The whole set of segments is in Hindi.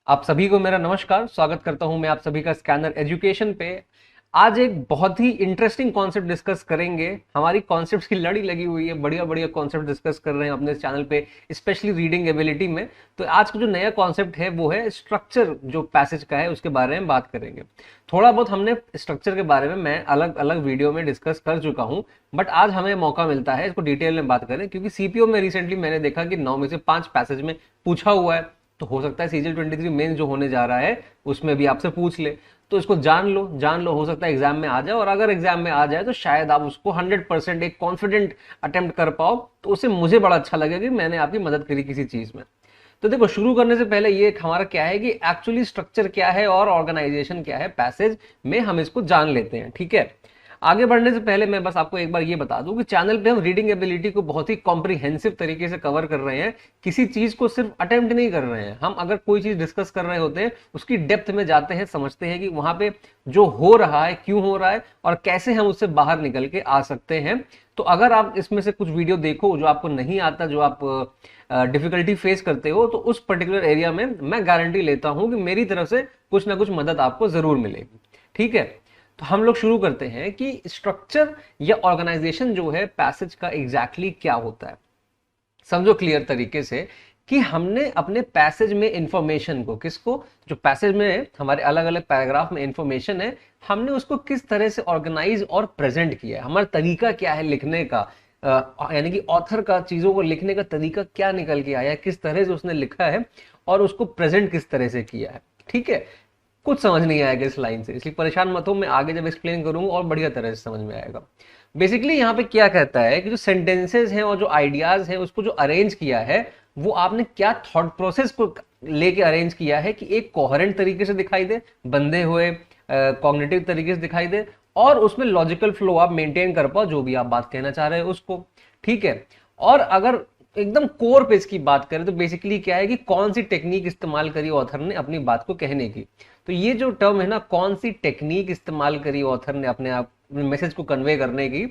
आप सभी को मेरा नमस्कार। स्वागत करता हूं मैं आप सभी का स्कैनर एजुकेशन पे। आज एक बहुत ही इंटरेस्टिंग कॉन्सेप्ट डिस्कस करेंगे। हमारी कॉन्सेप्ट्स की लड़ी लगी हुई है, बढ़िया बढ़िया कॉन्सेप्ट डिस्कस कर रहे हैं अपने चैनल पे, स्पेशली रीडिंग एबिलिटी में। तो आज का जो नया कॉन्सेप्ट है वो है स्ट्रक्चर, जो पैसेज का है उसके बारे में बात करेंगे। थोड़ा बहुत हमने स्ट्रक्चर के बारे में मैं अलग अलग वीडियो में डिस्कस कर चुका हूं, बट आज हमें मौका मिलता है इसको डिटेल में बात करें, क्योंकि सीपीओ में रिसेंटली मैंने देखा कि 9 में से 5 पैसेज में पूछा हुआ है। तो हो सकता है सीजीएल 23 मेन जो होने जा रहा है उसमें भी आपसे पूछ ले। तो इसको जान लो, हो सकता है एग्जाम में आ जाए, और अगर एग्जाम में आ जाए तो शायद आप उसको 100% एक कॉन्फिडेंट अटेम्प्ट कर पाओ। तो उससे मुझे बड़ा अच्छा लगेगा कि मैंने आपकी मदद करी किसी चीज में। तो देखो, शुरू करने से पहले ये हमारा क्या है कि एक्चुअली स्ट्रक्चर क्या है और ऑर्गेनाइजेशन क्या है पैसेज में, हम इसको जान लेते हैं। ठीक है, आगे बढ़ने से पहले मैं बस आपको एक बार ये बता दूं कि चैनल पे हम रीडिंग एबिलिटी को बहुत ही कॉम्प्रिहेंसिव तरीके से कवर कर रहे हैं। किसी चीज को सिर्फ अटेम्प्ट नहीं कर रहे हैं हम, अगर कोई चीज डिस्कस कर रहे होते हैं उसकी डेप्थ में जाते हैं, समझते हैं कि वहां पे जो हो रहा है क्यों हो रहा है और कैसे हम उससे बाहर निकल के आ सकते हैं। तो अगर आप इसमें से कुछ वीडियो देखो जो आपको नहीं आता, जो आप डिफिकल्टी फेस करते हो, तो उस पर्टिकुलर एरिया में मैं गारंटी लेता हूं कि मेरी तरफ से कुछ ना कुछ मदद आपको जरूर मिलेगी। ठीक है, तो हम लोग शुरू करते हैं कि स्ट्रक्चर या ऑर्गेनाइजेशन जो है पैसेज का एग्जैक्टली क्या होता है। समझो क्लियर तरीके से कि हमने अपने पैसेज में इंफॉर्मेशन को, किसको, जो पैसेज में हमारे अलग अलग पैराग्राफ में इंफॉर्मेशन है, हमने उसको किस तरह से ऑर्गेनाइज और प्रेजेंट किया है। हमारा तरीका क्या है लिखने का, यानी कि ऑथर का चीजों को लिखने का तरीका क्या निकल के आया है, किस तरह से उसने लिखा है और उसको प्रेजेंट किस तरह से किया है। ठीक है, कुछ समझ नहीं आएगा इस लाइन से, इसलिए परेशान मत हो, मैं आगे जब एक्सप्लेन करूंगा और बढ़िया तरह से समझ में आएगा। बेसिकली यहाँ पे क्या कहता है कि जो सेंटेंसेस हैं और जो आइडियाज हैं उसको जो अरेंज किया है, वो आपने क्या थॉट प्रोसेस को लेके अरेंज किया है कि एक कोहेरेंट तरीके से दिखाई दे, बंधे हुए कॉग्निटिव तरीके से दिखाई दे, और उसमें लॉजिकल फ्लो आप मेंटेन कर पाओ जो भी आप बात कहना चाह रहे हो उसको। ठीक है, और अगर एकदम कोर पे इसकी बात करें तो बेसिकली क्या है कि कौन सी टेक्निक इस्तेमाल करी ऑथर ने अपनी बात को कहने की। तो ये जो टर्म है ना, कौन सी टेक्निक इस्तेमाल करी ऑथर ने अपने आप मैसेज को कन्वे करने की,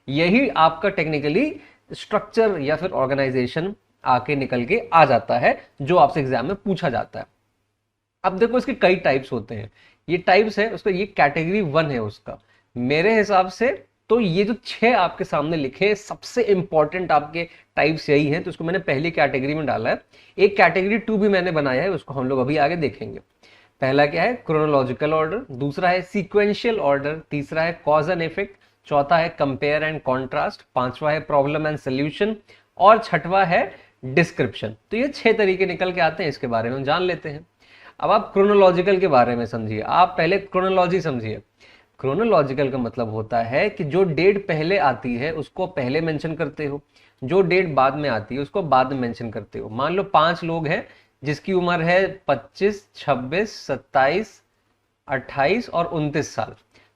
यही आपका टेक्निकली स्ट्रक्चर या फिर ऑर्गेनाइजेशन आके निकल के आ जाता है, जो आपसे एग्जाम में पूछा जाता है। अब देखो, इसके कई टाइप्स होते हैं। ये टाइप्स है उसका, ये कैटेगरी 1 है उसका मेरे हिसाब से। तो ये जो 6 आपके सामने लिखे हैं, सबसे इंपॉर्टेंट आपके टाइप्स यही हैं, तो उसको मैंने पहली कैटेगरी में डाला है। एक कैटेगरी 2 भी मैंने बनाया है, उसको हम लोग अभी आगे देखेंगे। पहला क्या है, क्रोनोलॉजिकल ऑर्डर। दूसरा है सीक्वेंशियल ऑर्डर। तीसरा है कॉज एंड इफेक्ट। चौथा है कंपेयर एंड कॉन्ट्रास्ट। पांचवा है प्रॉब्लम एंड सोल्यूशन। और छठवा है डिस्क्रिप्शन। तो ये 6 तरीके निकल के आते हैं, इसके बारे में हम जान लेते हैं। अब आप क्रोनोलॉजिकल के बारे में समझिए। आप पहले क्रोनोलॉजी समझिए। क्रोनोलॉजिकल का मतलब होता है कि जो डेट पहले आती है उसको पहले मेंशन करते हो, जो डेट बाद में आती है उसको बाद में मेंशन करते हो। मान लो 5 लोग हैं जिसकी उम्र है 25, 26, 27, 28 और 29 साल।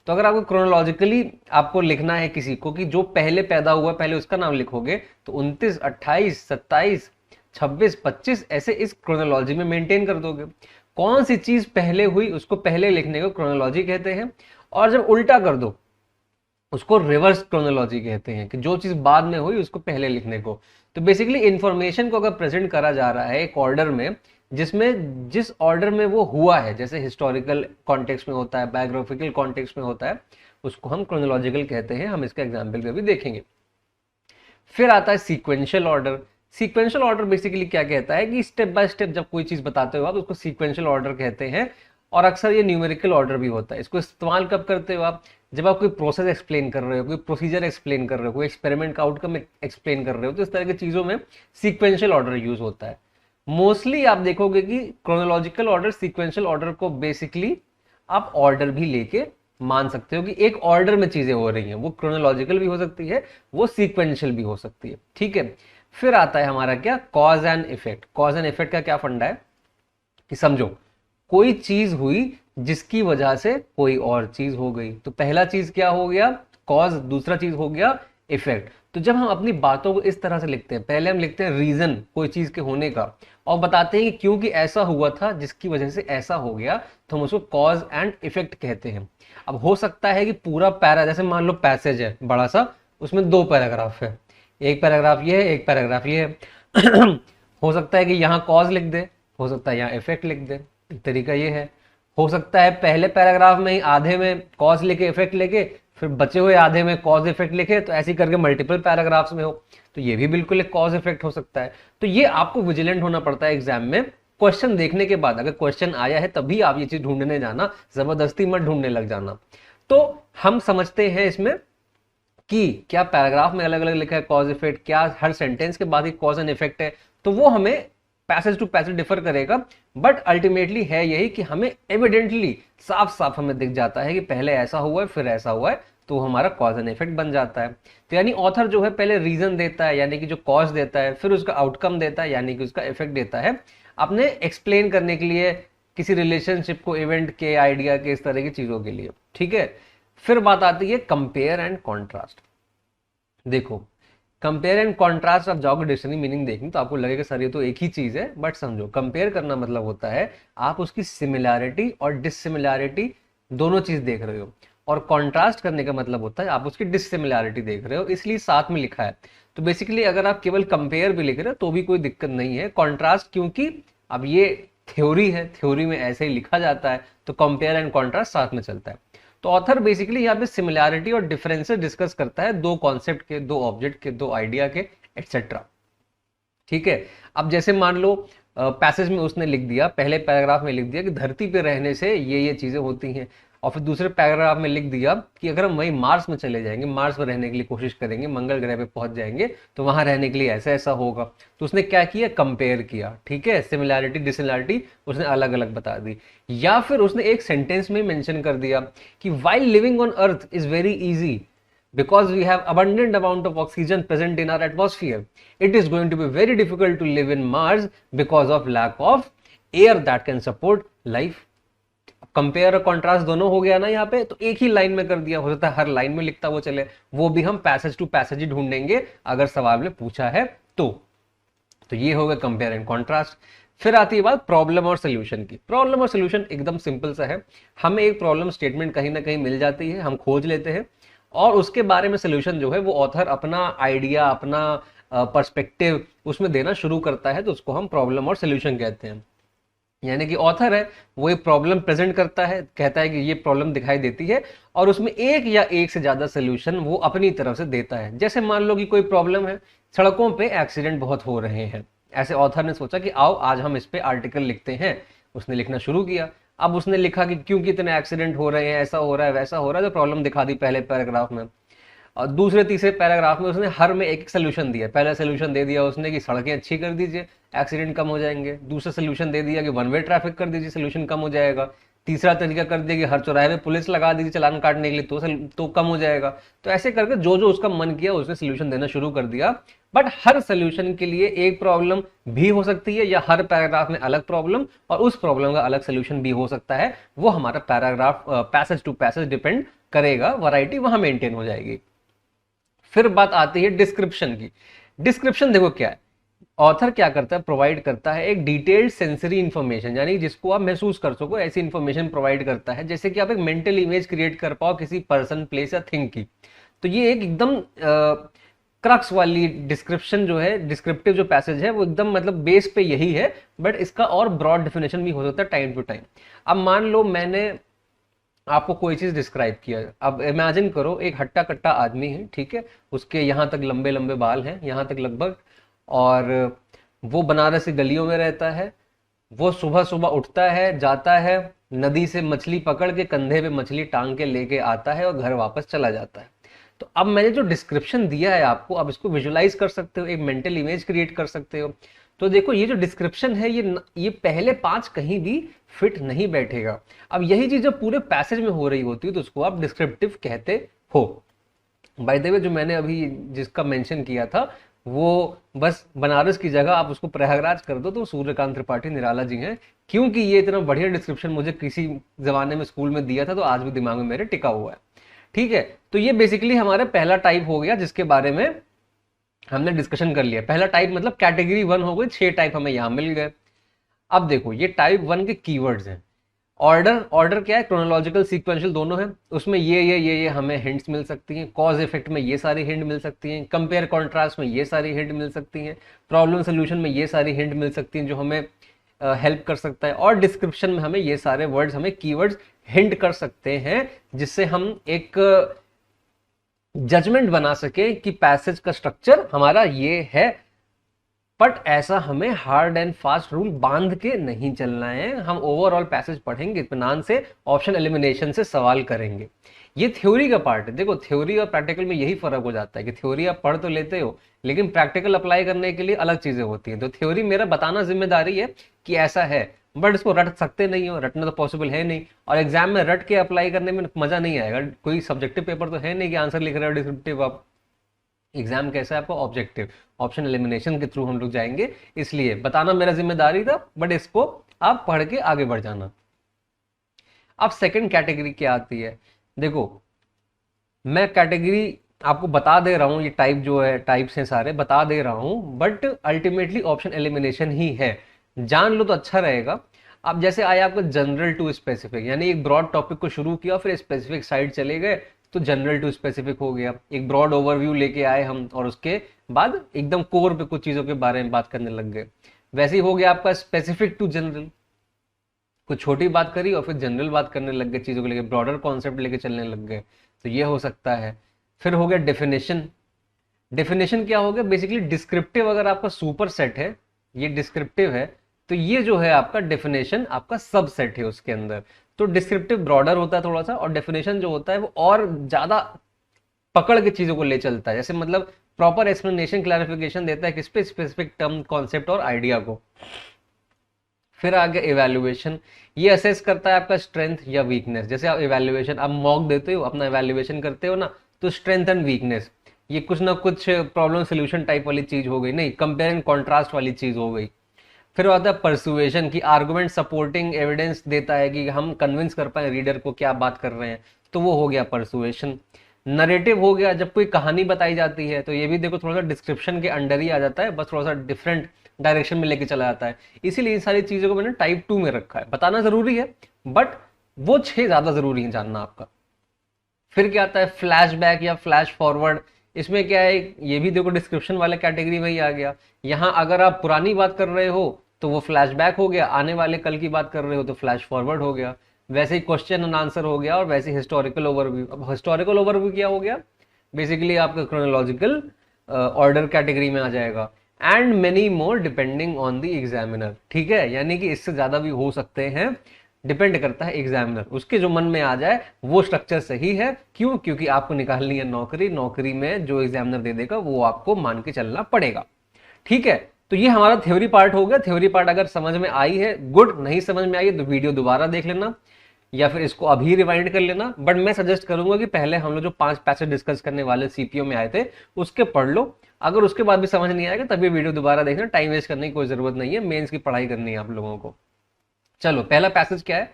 तो अगर आपको क्रोनोलॉजिकली आपको लिखना है किसी को कि जो पहले पैदा हुआ पहले उसका नाम लिखोगे, तो 29, 28, 27, 26, 25 ऐसे इस क्रोनोलॉजी में मेंटेन कर दोगे। कौन सी चीज पहले हुई उसको पहले लिखने को क्रोनोलॉजी कहते हैं, और जब उल्टा कर दो उसको रिवर्स क्रोनोलॉजी कहते हैं, कि जो चीज बाद में हुई उसको पहले लिखने को। तो बेसिकली इंफॉर्मेशन को अगर प्रेजेंट करा जा रहा है एक ऑर्डर में, जिसमें जिस ऑर्डर में वो हुआ है, जैसे हिस्टोरिकल कॉन्टेक्स्ट में होता है, बायोग्राफिकल कॉन्टेक्स्ट में होता है, उसको हम क्रोनोलॉजिकल कहते हैं। हम इसका एग्जाम्पल भी देखेंगे। फिर आता है sequential order. Sequential order basically क्या कहता है कि स्टेप बाय स्टेप जब कोई चीज बताते हो आप, उसको सीक्वेंशियल ऑर्डर कहते हैं। और अक्सर ये न्यूमेरिकल ऑर्डर भी होता है। इसको इस्तेमाल कब करते हो आप, जब आप कोई प्रोसेस एक्सप्लेन कर रहे हो, कोई प्रोसीजर एक्सप्लेन कर रहे हो, कोई एक्सपेरिमेंट का आउटकम एक्सप्लेन कर रहे हो, तो इस तरह की चीजों में सीक्वेंशियल ऑर्डर यूज होता है। मोस्टली आप देखोगे कि क्रोनोलॉजिकल ऑर्डर सीक्वेंशियल ऑर्डर को बेसिकली आप ऑर्डर भी लेके मान सकते हो कि एक ऑर्डर में चीजें हो रही हैं। वो क्रोनोलॉजिकल भी हो सकती है, वो सीक्वेंशियल भी हो सकती है। ठीक है, फिर आता है हमारा क्या, cause and effect. Cause and effect का क्या फंडा है कि समझो कोई चीज हुई जिसकी वजह से कोई और चीज हो गई। तो पहला चीज क्या हो गया, कॉज। दूसरा चीज हो गया इफेक्ट। तो जब हम अपनी बातों को इस तरह से लिखते हैं, पहले हम लिखते हैं रीजन कोई चीज के होने का, और बताते हैं कि क्योंकि ऐसा हुआ था जिसकी वजह से ऐसा हो गया, तो हम उसको कॉज एंड इफेक्ट कहते हैं। अब हो सकता है कि पूरा पैरा, जैसे मान लो पैसेज है बड़ा सा, उसमें 2 पैराग्राफ है, एक पैराग्राफ ये है, एक पैराग्राफ ये है। हो सकता है कि यहाँ कॉज लिख दे, हो सकता है यहाँ इफेक्ट लिख दे। एक तरीका ये है। हो सकता है पहले पैराग्राफ में ही आधे में कॉज लेके इफेक्ट लेके फिर बचे हुए आधे में कॉज इफेक्ट लिखे, तो ऐसे करके मल्टीपल पैराग्राफ्स में हो, तो ये भी बिल्कुल एक कॉज इफेक्ट हो सकता है। तो ये आपको विजिलेंट होना पड़ता है एग्जाम में। क्वेश्चन देखने के बाद अगर क्वेश्चन आया है तभी आप ये चीज ढूंढने जाना, जबरदस्ती मत ढूंढने लग जाना। तो हम समझते हैं इसमें कि क्या पैराग्राफ में अलग अलग लिखा है कॉज इफेक्ट, क्या हर सेंटेंस के बाद एक कॉज एंड इफेक्ट है, तो वो हमें पैसेज टू पैसेज डिफर करेगा। बट अल्टीमेटली है यही कि हमें एविडेंटली साफ साफ हमें दिख जाता है कि पहले ऐसा हुआ है फिर ऐसा हुआ है, तो हमारा कॉज एंड इफेक्ट बन जाता है। तो यानी ऑथर जो है पहले रीजन देता है यानी कि जो कॉज देता है, फिर उसका आउटकम देता है यानी कि उसका इफेक्ट देता है, अपने एक्सप्लेन करने के लिए किसी रिलेशनशिप को, इवेंट के, आइडिया के, इस तरह की चीजों के लिए। ठीक है, फिर बात आती है कंपेयर एंड कॉन्ट्रास्ट। देखो कंपेयर एंड कॉन्ट्रास्ट आप जाओगे डिक्शनरी मीनिंग देखने तो आपको लगेगा सर ये तो एक ही चीज है, बट समझो कंपेयर करना मतलब होता है आप उसकी सिमिलैरिटी और डिससिमिलैरिटी दोनों चीज देख रहे हो, और कॉन्ट्रास्ट करने का मतलब होता है आप उसकी डिससिमिलैरिटी देख रहे हो, इसलिए साथ में लिखा है। तो बेसिकली अगर आप केवल कंपेयर भी लिख रहे हो तो भी कोई दिक्कत नहीं है। कॉन्ट्रास्ट क्योंकि अब ये थ्योरी है, थ्योरी में ऐसे ही लिखा जाता है, तो कंपेयर एंड कॉन्ट्रास्ट साथ में चलता है। तो ऑथर बेसिकली यहाँ पे सिमिलैरिटी और डिफरेंसेस डिस्कस करता है दो कॉन्सेप्ट के, दो ऑब्जेक्ट के, दो आइडिया के, एक्सेट्रा। ठीक है, अब जैसे मान लो पैसेज में उसने लिख दिया, पहले पैराग्राफ में लिख दिया कि धरती पे रहने से ये चीजें होती हैं, और फिर दूसरे पैराग्राफ में लिख दिया कि अगर हम वहीं मार्स में चले जाएंगे, मार्स पर रहने के लिए कोशिश करेंगे, मंगल ग्रह पे पहुंच जाएंगे तो वहां रहने के लिए ऐसा ऐसा होगा। तो उसने क्या किया, कंपेयर किया। ठीक है, सिमिलैरिटी डिसिमिलैरिटी उसने अलग अलग बता दी। या फिर उसने एक सेंटेंस में मेंशन कर दिया कि while living on earth is very easy because we have abundant amount of oxygen present in our atmosphere, it is going to be very difficult to live in Mars because of lack of air that can support life। Compare और कॉन्ट्रास्ट दोनों हो गया ना यहाँ पे, तो एक ही लाइन में कर दिया। हो सकता है हर लाइन में लिखता वो चले, वो भी हम पैसेज टू पैसेज ही ढूंढेंगे अगर सवाल में पूछा है तो ये होगा कंपेयर एंड कॉन्ट्रास्ट। फिर आती है बात प्रॉब्लम और सोल्यूशन की। प्रॉब्लम और सोल्यूशन एकदम सिंपल सा है, हमें एक प्रॉब्लम स्टेटमेंट कहीं ना कहीं मिल जाती है, हम खोज लेते हैं और उसके बारे में सोल्यूशन जो है वो ऑथर अपना आइडिया, अपना पर्सपेक्टिव उसमें देना शुरू करता है, तो उसको हम प्रॉब्लम और सोल्यूशन कहते हैं। यानी कि ऑथर है वो एक प्रॉब्लम प्रेजेंट करता है, कहता है कि ये प्रॉब्लम दिखाई देती है, और उसमें एक या एक से ज्यादा सोल्यूशन वो अपनी तरफ से देता है। जैसे मान लो कि कोई प्रॉब्लम है, सड़कों पे एक्सीडेंट बहुत हो रहे हैं, ऐसे ऑथर ने सोचा कि आओ आज हम इस पे आर्टिकल लिखते हैं। उसने लिखना शुरू किया। अब उसने लिखा कि क्यों कितने एक्सीडेंट हो रहे हैं, ऐसा हो रहा है वैसा हो रहा है, तो प्रॉब्लम दिखा दी पहले पैराग्राफ में। और दूसरे तीसरे पैराग्राफ में उसने हर में एक एक सोल्यूशन दिया। पहला सोल्यूशन दे दिया उसने कि सड़कें अच्छी कर दीजिए, एक्सीडेंट कम हो जाएंगे। दूसरा सोल्यूशन दे दिया कि वन वे ट्रैफिक कर दीजिए, सोल्यूशन कम हो जाएगा। तीसरा तरीका कर दिया कि हर चौराहे में पुलिस लगा दीजिए चालान काटने के लिए, तो कम हो जाएगा। तो ऐसे करके जो जो उसका मन किया उसने सोल्यूशन देना शुरू कर दिया। बट हर सोल्यूशन के लिए एक प्रॉब्लम भी हो सकती है, या हर पैराग्राफ में अलग प्रॉब्लम और उस प्रॉब्लम का अलग सोल्यूशन भी हो सकता है। वो हमारा paragraph passage to passage depend करेगा, वैरायटी वहां मेंटेन हो जाएगी। फिर बात आती है डिस्क्रिप्शन की। डिस्क्रिप्शन देखो क्या है, ऑथर क्या करता है, प्रोवाइड करता है एक डिटेल्ड सेंसरी इंफॉर्मेशन, यानी जिसको आप महसूस कर सको ऐसी इंफॉर्मेशन प्रोवाइड करता है, जैसे कि आप एक मेंटल इमेज क्रिएट कर पाओ किसी पर्सन, प्लेस या थिंग की। तो ये एक एकदम क्रक्स वाली डिस्क्रिप्शन जो है, डिस्क्रिप्टिव जो पैसेज है वो एकदम मतलब बेस पे यही है, बट इसका और ब्रॉड डेफिनेशन भी हो सकता है टाइम टू टाइम। अब मान लो मैंने आपको कोई चीज डिस्क्राइब किया, अब इमेजिन करो एक हट्टा कट्टा आदमी है, ठीक है, उसके यहाँ तक लंबे लंबे बाल हैं, यहाँ तक लगभग, और वो बनारस की गलियों में रहता है। वो सुबह सुबह उठता है, जाता है, नदी से मछली पकड़ के कंधे पे मछली टांग के लेके आता है और घर वापस चला जाता है। तो अब मैंने जो डिस्क्रिप्शन दिया है आपको, अब इसको विजुलाइज कर सकते हो, एक मेंटल इमेज क्रिएट कर सकते हो। तो देखो ये जो डिस्क्रिप्शन है ये पहले 5 कहीं भी फिट नहीं बैठेगा। अब यही चीज जब पूरे पैसेज में हो रही होती है तो उसको आप डिस्क्रिप्टिव कहते हो। बाय द वे जो मैंने अभी जिसका मेंशन किया था वो बस बनारस की जगह आप उसको प्रयागराज कर दो तो सूर्यकांत त्रिपाठी निराला जी हैं, क्योंकि ये इतना बढ़िया डिस्क्रिप्शन मुझे किसी जमाने में स्कूल में दिया था तो आज भी दिमाग में मेरे टिका हुआ है। ठीक है, तो ये बेसिकली हमारा पहला टाइप हो गया जिसके बारे में हमने डिस्कशन कर लिया। पहला टाइप मतलब कैटेगरी 1 हो गई, 6 टाइप हमें यहां मिल गए। अब देखो ये टाइप 1 के कीवर्ड्स हैं। ऑर्डर क्या है, क्रोनोलॉजिकल सीक्वेंशियल दोनों है, उसमें ये हमें हिंट्स मिल सकती हैं। कॉज इफेक्ट में ये सारी हिंट मिल सकती हैं, कंपेयर कॉन्ट्रास्ट में ये सारी हिंट मिल सकती हैं, प्रॉब्लम सोल्यूशन में ये सारी हिंट मिल सकती हैं जो हमें हेल्प कर सकता है, और डिस्क्रिप्शन में हमें ये सारे वर्ड्स, हमें कीवर्ड्स हिंट कर सकते हैं, जिससे हम एक जजमेंट बना सके कि पैसेज का स्ट्रक्चर हमारा ये है। बट ऐसा हमें हार्ड एंड फास्ट रूल बांध के नहीं चलना है, हम ओवरऑल पैसेज पढ़ेंगे इत्मीनान से, ऑप्शन एलिमिनेशन से सवाल करेंगे। ये थ्योरी का पार्ट है। देखो, थ्योरी और प्रैक्टिकल में यही फर्क हो जाता है कि थ्योरी आप पढ़ तो लेते हो, लेकिन प्रैक्टिकल अप्लाई करने के लिए अलग चीजें होती हैं। तो थ्योरी मेरा बताना जिम्मेदारी है कि ऐसा है, बट इसको रट सकते नहीं हो, रटना तो पॉसिबल है नहीं, और एग्जाम में रट के अप्लाई करने में मजा नहीं आएगा। कोई सब्जेक्टिव पेपर तो है नहीं कि आंसर लिख रहे हो डिस्क्रिप्टिव आप। एग्जाम कैसा है आपका? ऑब्जेक्टिव, ऑप्शन एलिमिनेशन के थ्रू हम लोग जाएंगे, इसलिए बताना मेरा जिम्मेदारी था, बट इसको आप पढ़ के आगे बढ़ जाना। अब सेकंड कैटेगरी क्या आती है? देखो, मैं कैटेगरी आपको बता दे रहा हूं, ये टाइप जो है, टाइप्स हैं सारे बता दे रहा हूं, बट अल्टीमेटली ऑप्शन एलिमिनेशन ही है, जान लो तो अच्छा रहेगा। अब जैसे आया आपका जनरल टू स्पेसिफिक, यानी एक ब्रॉड टॉपिक को शुरू किया, फिर स्पेसिफिक साइड चले गए, तो जनरल टू स्पेसिफिक हो गया। एक ब्रॉड ओवरव्यू लेके आए हम, और उसके बाद एकदम कोर पे कुछ चीजों के बारे में बात करने लग गए। वैसे ही हो गया आपका स्पेसिफिक टू जनरल, कुछ छोटी बात करी और फिर जनरल बात करने लग गए, चीजों को लेके ब्रॉडर कॉन्सेप्ट लेके चलने लग गए, तो ये हो सकता है। फिर हो गया डेफिनेशन। डेफिनेशन क्या हो गया? बेसिकली डिस्क्रिप्टिव, अगर आपका सुपर सेट है, ये डिस्क्रिप्टिव है, तो ये जो है आपका डेफिनेशन आपका सब सेट है उसके अंदर। तो डिस्क्रिप्टिव ब्रॉडर होता है थोड़ा सा, और डेफिनेशन जो होता है वो और ज्यादा पकड़ के चीजों को ले चलता है, जैसे मतलब प्रॉपर एक्सप्लेनेशन, क्लैरिफिकेशन देता है किस पे, स्पेसिफिक टर्म, कॉन्सेप्ट और आइडिया को। फिर आ गया इवैल्यूएशन, ये असेस करता है आपका स्ट्रेंथ या वीकनेस। जैसे आप इवैल्यूएशन, आप मॉक देते हो, अपना इवैल्यूएशन करते हो ना, तो स्ट्रेंथ एंड वीकनेस, ये कुछ ना कुछ प्रॉब्लम सोल्यूशन टाइप वाली चीज हो गई, नहीं कंपेयर एंड कॉन्ट्रास्ट वाली चीज हो गई। फिर आता है परसुएशन, की आर्गुमेंट सपोर्टिंग एविडेंस देता है कि हम कन्विंस कर पाए रीडर को क्या बात कर रहे हैं, तो वो हो गया परसुएशन। नरेटिव हो गया, जब कोई कहानी बताई जाती है, तो ये भी देखो थोड़ा सा डिस्क्रिप्शन के अंडर ही आ जाता है, बस थोड़ा सा डिफरेंट डायरेक्शन में लेके चला जाता है, इसीलिए इन सारी चीजों को मैंने टाइप 2 में रखा है। बताना जरूरी है, बट वो 6 ज्यादा जरूरी है जानना आपका। फिर क्या आता है? फ्लैशबैक या फ्लैश फॉरवर्ड। इसमें क्या है, ये भी देखो डिस्क्रिप्शन वाले कैटेगरी में ही आ गया। यहाँ अगर आप पुरानी बात कर रहे हो तो वो फ्लैशबैक हो गया, आने वाले कल की बात कर रहे हो तो फ्लैश फॉरवर्ड हो गया। वैसे ही क्वेश्चन एंड आंसर हो गया, और वैसे हिस्टोरिकल ओवरव्यू। अब हिस्टोरिकल ओवरव्यू क्या हो गया? बेसिकली आपका क्रोनोलॉजिकल ऑर्डर कैटेगरी में आ जाएगा। And many more depending on the examiner, ठीक है, यानी कि इससे ज्यादा भी हो सकते हैं, डिपेंड करता है एग्जामिनर, उसके जो मन में आ जाए वो स्ट्रक्चर सही है। क्यों? क्योंकि आपको निकालनी है नौकरी, नौकरी में जो एग्जामिनर दे देगा वो आपको मान के चलना पड़ेगा, ठीक है। तो ये हमारा थ्योरी पार्ट हो गया। थ्योरी पार्ट अगर समझ में आई है गुड, नहीं समझ में आई है तो वीडियो दोबारा देख लेना, या फिर इसको अभी रिवाइंड कर लेना। बट मैं सजेस्ट करूंगा कि पहले हम लोग जो 5 पैसेज डिस्कस करने वाले सीपीओ में आए थे उसके पढ़ लो, अगर उसके बाद भी समझ नहीं आएगा तभी वीडियो दोबारा देखना, टाइम वेस्ट करने की कोई जरूरत नहीं है, मेंस की पढ़ाई करनी है आप लोगों को। चलो, पहला पैसेज क्या है?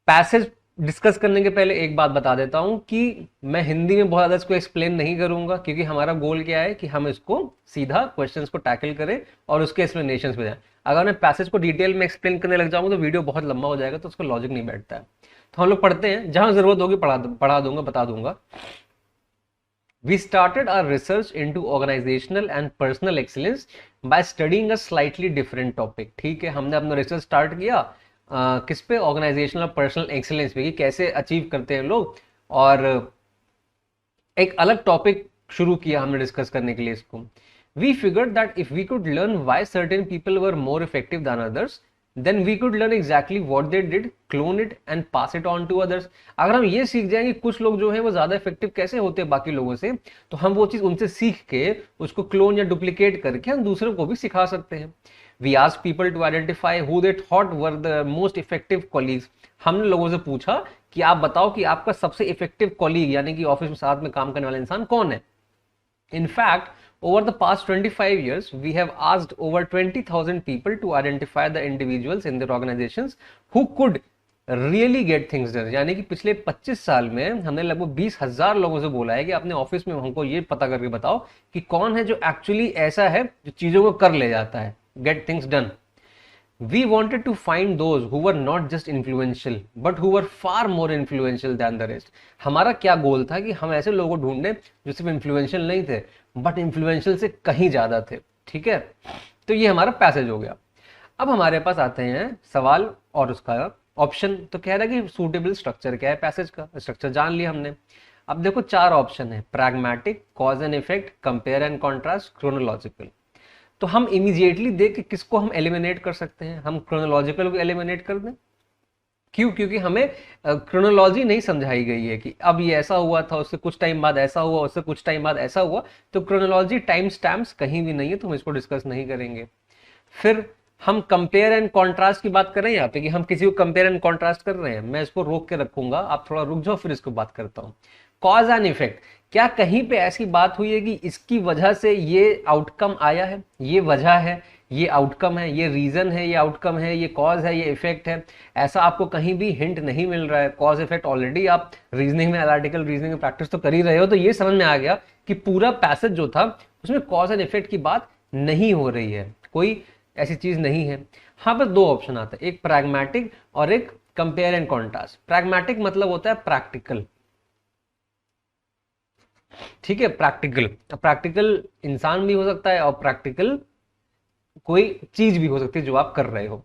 पैसेज डिस्कस करने के पहले एक बात बता देता हूं कि मैं हिंदी में बहुत ज्यादा इसको एक्सप्लेन नहीं करूंगा, क्योंकि हमारा गोल क्या है कि हम इसको सीधा क्वेश्चंस को टैकल करें और उसके एक्सप्लेनेशंस पे जाएं। अगर मैं पैसेज को डिटेल में एक्सप्लेन करने लग जाऊंगा तो वीडियो बहुत लंबा हो जाएगा, तो उसका लॉजिक नहीं बैठता है। तो हम लोग पढ़ते हैं, जहां जरूरत होगी पढ़ा दूंगा, बता दूंगा। We started our research into organizational and personal excellence by studying a slightly different topic। ठीक है, हमने अपना रिसर्च स्टार्ट किया किस पे? ऑर्गेनाइजेशनल और पर्सनल एक्सीलेंस पे, कि कैसे अचीव करते हैं लोग, और एक अलग टॉपिक शुरू किया हमने डिस्कस करने के लिए इसको। We figured that if we could learn why certain people were more effective than others, then we could learn exactly what they did, clone it and pass it on to others। अगर हम ये सीख जाएंगे कुछ लोग जो हैं वो ज्यादा इफेक्टिव कैसे होते हैं बाकी लोगों से, तो हम वो चीज उनसे सीख के उसको क्लोन या डुप्लीकेट करके हम दूसरों को भी सिखा सकते हैं। We asked people to identify who they thought were the most effective colleagues। हमने लोगों से पूछा कि आप बताओ कि आपका सबसे इफेक्टिव कॉलीग, यानी कि ऑफिस में साथ में काम करने वाला इंसान कौन है। In fact, over the past 25 years, we have asked over 20,000 people to identify the individuals in their organizations who could really get things done। यानी कि पिछले 25 साल में हमने लगभग 20,000 लोगों से बोला है कि अपने ऑफिस में हमको ये पता करके बताओ कि कौन है जो एक्चुअली ऐसा है जो चीजों को कर ले जाता है, get things done। We wanted to find those who were not just influential but who were far more influential than the rest। हमारा क्या गोल था कि हम ऐसे लोगों को ढूंढने जो सिर्फ इन्फ्लुएंशियल नहीं थे बट इन्फ्लुएंशियल से कहीं ज्यादा थे, ठीक है। तो ये हमारा पैसेज हो गया। अब हमारे पास आते हैं सवाल और उसका ऑप्शन। तो कह रहा है कि सूटेबल स्ट्रक्चर क्या है पैसेज का, स्ट्रक्चर जान लिया हमने। अब देखो 4 ऑप्शन है, pragmatic, cause and effect, compare and contrast, chronological. तो हम इमीडिएटली देख के किसको हम एलिमिनेट कर सकते हैं, हम क्रोनोलॉजिकल को एलिमिनेट कर दें। क्यों? क्योंकि हमें क्रोनोलॉजी नहीं समझाई गई है कि अब ये ऐसा हुआ था, उससे कुछ टाइम बाद ऐसा हुआ, उससे कुछ टाइम बाद ऐसा हुआ। तो क्रोनोलॉजी टाइम स्टैम्प्स कहीं भी नहीं है, तो हम इसको डिस्कस नहीं करेंगे। फिर हम कंपेयर एंड कॉन्ट्रास्ट की बात कर रहे हैं यहाँ पे कि हम किसी को कंपेयर एंड कॉन्ट्रास्ट कर रहे हैं, मैं इसको रोक के रखूंगा, आप थोड़ा रुक जाओ, फिर इसको बात करता हूँ। कॉज एंड इफेक्ट, क्या कहीं पे ऐसी बात हुई है कि इसकी वजह से ये आउटकम आया है, ये वजह है, ये आउटकम है, ये रीजन है, ये आउटकम है, ये कॉज है, ये इफेक्ट है? ऐसा आपको कहीं भी हिंट नहीं मिल रहा है। कॉज इफेक्ट ऑलरेडी आप रीजनिंग में, एनालिटिकल रीजनिंग में प्रैक्टिस तो कर ही रहे हो, तो ये समझ में आ गया कि पूरा पैसेज जो था उसमें कॉज एंड इफेक्ट की बात नहीं हो रही है, कोई ऐसी चीज नहीं है। हाँ, बस 2 ऑप्शन आता है, एक प्रैग्मेटिक और एक कंपेयर एंड कॉन्ट्रास्ट। प्रैग्मेटिक मतलब होता है प्रैक्टिकल, ठीक है, प्रैक्टिकल। प्रैक्टिकल इंसान भी हो सकता है और प्रैक्टिकल कोई चीज भी हो सकती है जो आप कर रहे हो।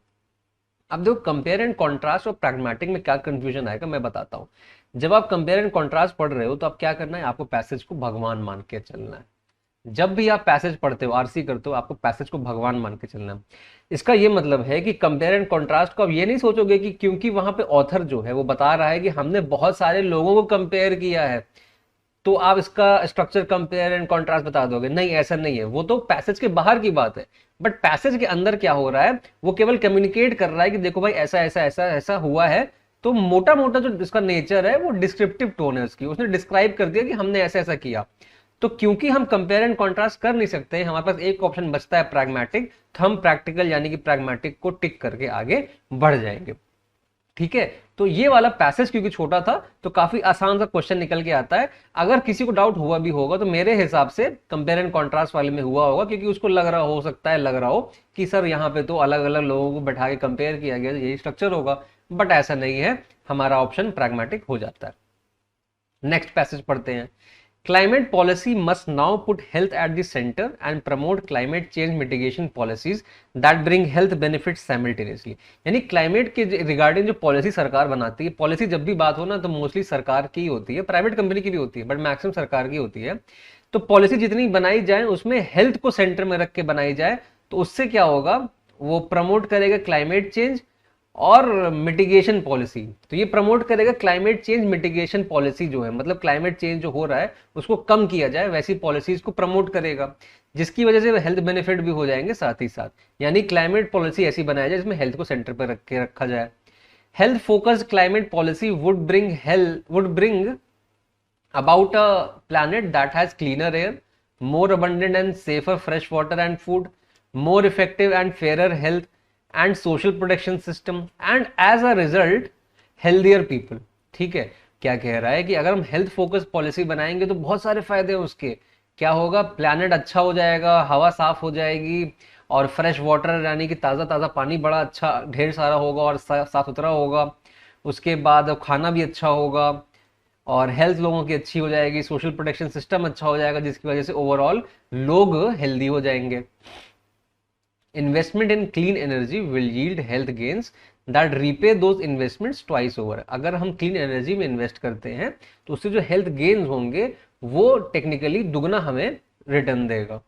अब देखो कंपेयर एंड कॉन्ट्रास्ट और प्रैग्मेटिक में क्या कंफ्यूजन आएगा मैं बताता हूं। जब आप कंपेयर एंड कॉन्ट्रास्ट पढ़ रहे हो तो आप क्या करना है, आपको पैसेज को भगवान मान के चलना है। जब भी आप पैसेज पढ़ते हो, आरसी करते हो, आपको पैसेज को भगवान मान के चलना है। इसका ये मतलब है कि कंपेयर एंड कॉन्ट्रास्ट को आप ये नहीं सोचोगे कि क्योंकि वहां पे ऑथर जो है वो बता रहा है कि हमने बहुत सारे लोगों को कंपेयर किया है तो आप इसका स्ट्रक्चर कंपेयर एंड कॉन्ट्रास्ट बता दोगे। नहीं, ऐसा नहीं है, वो तो पैसेज के बाहर की बात है। बट पैसेज के अंदर क्या हो रहा है, वो केवल कम्युनिकेट कर रहा है कि देखो भाई ऐसा ऐसा ऐसा ऐसा हुआ है। तो मोटा मोटा जो इसका नेचर है वो डिस्क्रिप्टिव टोन है उसकी, उसने डिस्क्राइब कर दिया कि हमने ऐसा ऐसा किया। तो क्योंकि हम कंपेयर एंड कॉन्ट्रास्ट कर नहीं सकते, हमारे पास एक ऑप्शन बचता है प्रैग्मेटिक, तो हम प्रैक्टिकल यानी कि प्रैग्मेटिक को टिक करके आगे बढ़ जाएंगे। ठीक है, तो ये वाला पैसेज क्योंकि छोटा था तो काफी आसान सा क्वेश्चन निकल के आता है। अगर किसी को डाउट हुआ भी होगा तो मेरे हिसाब से कंपेयर एंड कॉन्ट्रास्ट वाले में हुआ होगा, क्योंकि उसको लग रहा हो सकता है, लग रहा हो कि सर यहाँ पे तो अलग अलग लोगों को बैठा के कंपेयर किया गया, यही स्ट्रक्चर होगा। बट ऐसा नहीं है, हमारा ऑप्शन प्रैग्मेटिक हो जाता है। नेक्स्ट पैसेज पढ़ते हैं। Climate policy must now put health at the center and promote climate change mitigation policies that bring health benefits simultaneously। यानी क्लाइमेट के रिगार्डिंग जो पॉलिसी सरकार बनाती है, पॉलिसी जब भी बात हो ना तो मोस्टली सरकार की होती है, प्राइवेट कंपनी की भी होती है, बट मैक्सिमम सरकार की होती है। तो पॉलिसी जितनी बनाई जाए उसमें हेल्थ को सेंटर में रख के बनाई जाए, तो उससे क्या होगा, वो प्रमोट करेगा क्लाइमेट चेंज और मिटिगेशन पॉलिसी। तो ये प्रमोट करेगा क्लाइमेट चेंज मिटिगेशन पॉलिसी जो है, मतलब क्लाइमेट चेंज जो हो रहा है उसको कम किया जाए, वैसी पॉलिसीज को प्रमोट करेगा, जिसकी वजह से हेल्थ बेनिफिट भी हो जाएंगे साथ ही साथ। यानी क्लाइमेट पॉलिसी ऐसी बनाया जाए जिसमें हेल्थ को सेंटर पर रख के रखा जाए। Health focused climate policy would bring about a planet that has cleaner air, more abundant and safer fresh water and food, more effective and fairer health and social protection system, and as a result healthier people। ठीक है, क्या कह रहा है कि अगर हम हेल्थ फोकस पॉलिसी बनाएंगे तो बहुत सारे फायदे हैं उसके। क्या होगा, प्लैनेट अच्छा हो जाएगा, हवा साफ हो जाएगी, और फ्रेश वाटर यानी कि ताज़ा ताज़ा पानी बड़ा अच्छा ढेर सारा होगा और साफ सुथरा होगा। उसके बाद खाना भी अच्छा होगा और हेल्थ लोगों की अच्छी हो जाएगी, सोशल प्रोटेक्शन सिस्टम अच्छा हो जाएगा, जिसकी वजह से ओवरऑल लोग हेल्दी हो जाएंगे। Investment in clean energy will yield health gains that repay those investments twice over. अगर हम क्लीन एनर्जी में इन्वेस्ट करते हैं तो उससे जो हेल्थ गेन्स होंगे वो टेक्निकली दुगना हमें रिटर्न देगा।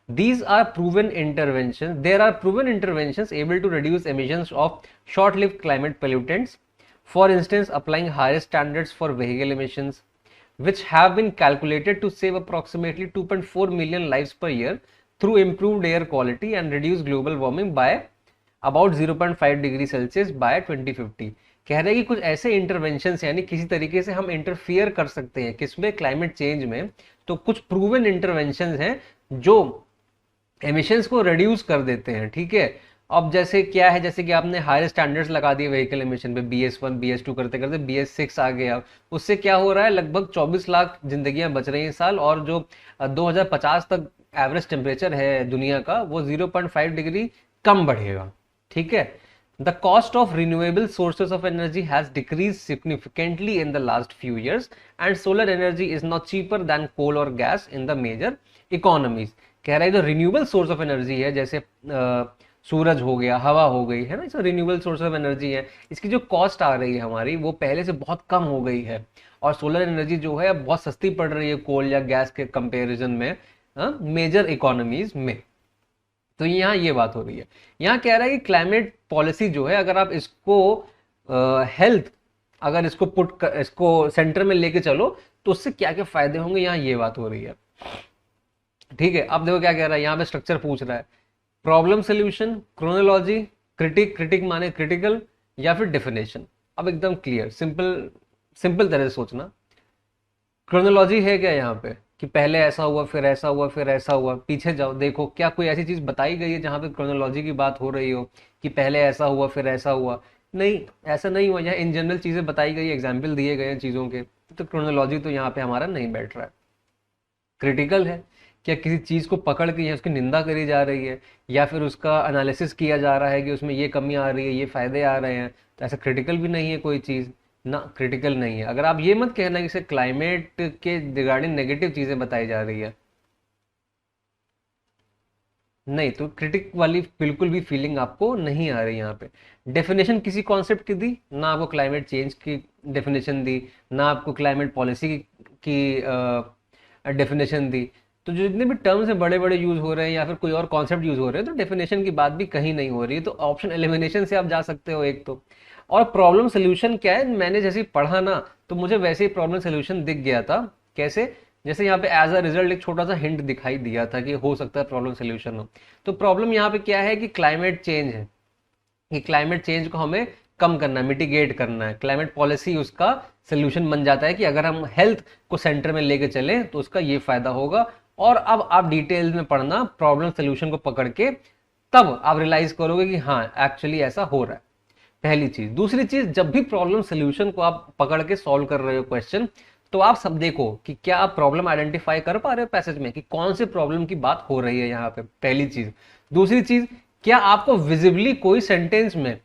These are proven interventions. There are proven interventions able to reduce emissions of short-lived climate pollutants. For instance, applying higher standards for vehicle emissions, which have been calculated to save approximately 2.4 million lives per year through improved air quality and reduce global warming by about 0.5 degree Celsius by 2050। कह रहे हैं कि कुछ ऐसे इंटरवेंशन यानी किसी तरीके से हम इंटरफियर कर सकते हैं किसमें, क्लाइमेट चेंज में। तो कुछ प्रूवन इंटरवेंशन हैं जो एमिशंस को रिड्यूस कर देते हैं। ठीक है, अब जैसे क्या है, जैसे कि आपने हायर स्टैंडर्ड्स लगा दिए व्हीकल एमिशन पे, BS1 BS2 करते करते BS6 आ गया। उससे क्या हो रहा है, लगभग 24 लाख जिंदगियां बच रही हैं साल, और जो 2050 तक एवरेज टेम्परेचर है दुनिया का वो 0.5 डिग्री कम बढ़ेगा। ठीक है, the cost of renewable sources of energy has decrease significantly in the last few years and solar energy is not cheaper than coal और gas in the major economies. कह रहा है जो रिन्यूएबल सोर्स ऑफ एनर्जी है, जैसे सूरज हो गया, हवा हो गई, है ना, सब रिन्यूएबल सोर्स ऑफ एनर्जी है। इसकी जो कॉस्ट आ रही है हमारी वो पहले से बहुत कम हो गई है, और सोलर एनर्जी जो है अब बहुत सस्ती पड़ रही है कोल या गैस के कंपैरिजन में मेजर इकोनॉमीज में। तो यहाँ ये बात हो रही है। यहाँ कह रहा है कि क्लाइमेट पॉलिसी जो है, अगर आप इसको हेल्थ, अगर इसको इसको सेंटर में लेके चलो तो उससे क्या क्या फायदे होंगे, यहाँ ये बात हो रही है। ठीक है, अब देखो क्या कह रहा है, यहाँ पे स्ट्रक्चर पूछ रहा है, problem solution, chronology, critic, critic माने क्रिटिकल, या फिर डेफिनेशन। अब एकदम क्लियर, सिंपल सिंपल तरह से सोचना। क्रोनोलॉजी है क्या यहाँ पे कि पहले ऐसा हुआ फिर ऐसा हुआ फिर ऐसा हुआ, पीछे जाओ देखो क्या कोई ऐसी चीज बताई गई है जहां पे क्रोनोलॉजी की बात हो रही हो कि पहले ऐसा हुआ फिर ऐसा हुआ? नहीं, ऐसा नहीं हुआ। यहाँ इन जनरल चीजें बताई गई, एग्जाम्पल दिए गए हैं चीजों के, तो क्रोनोलॉजी तो यहाँ पे हमारा नहीं बैठ रहा है। क्रिटिकल है, क्या किसी चीज को पकड़ के उसकी निंदा करी जा रही है, या फिर उसका एनालिसिस किया जा रहा है कि उसमें ये कमी आ रही है, ये फायदे आ रहे हैं, तो ऐसा क्रिटिकल भी नहीं है कोई चीज ना, क्रिटिकल नहीं है। अगर आप ये मत कहना कि इसे क्लाइमेट के रिगार्डिंग नेगेटिव चीजें बताई जा रही है, नहीं, तो क्रिटिक वाली बिल्कुल भी फीलिंग आपको नहीं आ रही यहाँ पे। डेफिनेशन किसी कॉन्सेप्ट की दी ना, आपको क्लाइमेट चेंज की डेफिनेशन दी ना, आपको क्लाइमेट पॉलिसी की डेफिनेशन दी। तो जो जितने भी टर्म्स हैं बड़े बड़े यूज हो रहे हैं या फिर कोई और कॉन्सेप्ट यूज हो रहे हैं, तो डेफिनेशन की बात भी कहीं नहीं हो रही है। तो ऑप्शन एलिमिनेशन से आप जा सकते हो एक तो। और प्रॉब्लम सोल्यूशन क्या है, मैंने जैसे ही पढ़ा ना तो मुझे वैसे ही प्रॉब्लम सोल्यूशन दिख गया था। कैसे? जैसे यहाँ पे एज अ रिजल्ट एक छोटा सा हिंट दिखाई दिया था कि हो सकता है प्रॉब्लम सोल्यूशन हो। तो प्रॉब्लम यहाँ पे क्या है कि क्लाइमेट चेंज है, कि क्लाइमेट चेंज को हमें कम करना है, मिटिगेट करना है। क्लाइमेट पॉलिसी उसका सोल्यूशन बन जाता है कि अगर हम हेल्थ को सेंटर में लेके चलें तो उसका ये फायदा होगा। और अब आप डिटेल्स में पढ़ना प्रॉब्लम सोल्यूशन को पकड़ के, तब आप रियलाइज करोगे कि हाँ एक्चुअली ऐसा हो रहा है। पहली चीज। दूसरी चीज, जब भी प्रॉब्लम सोल्यूशन को आप पकड़ के सॉल्व कर रहे हो क्वेश्चन, तो आप सब देखो कि क्या आप प्रॉब्लम आइडेंटिफाई कर पा रहे हो पैसेज में कि कौन से प्रॉब्लम की बात हो रही है यहाँ पे, पहली चीज। दूसरी चीज, क्या आपको विजिबली कोई सेंटेंस में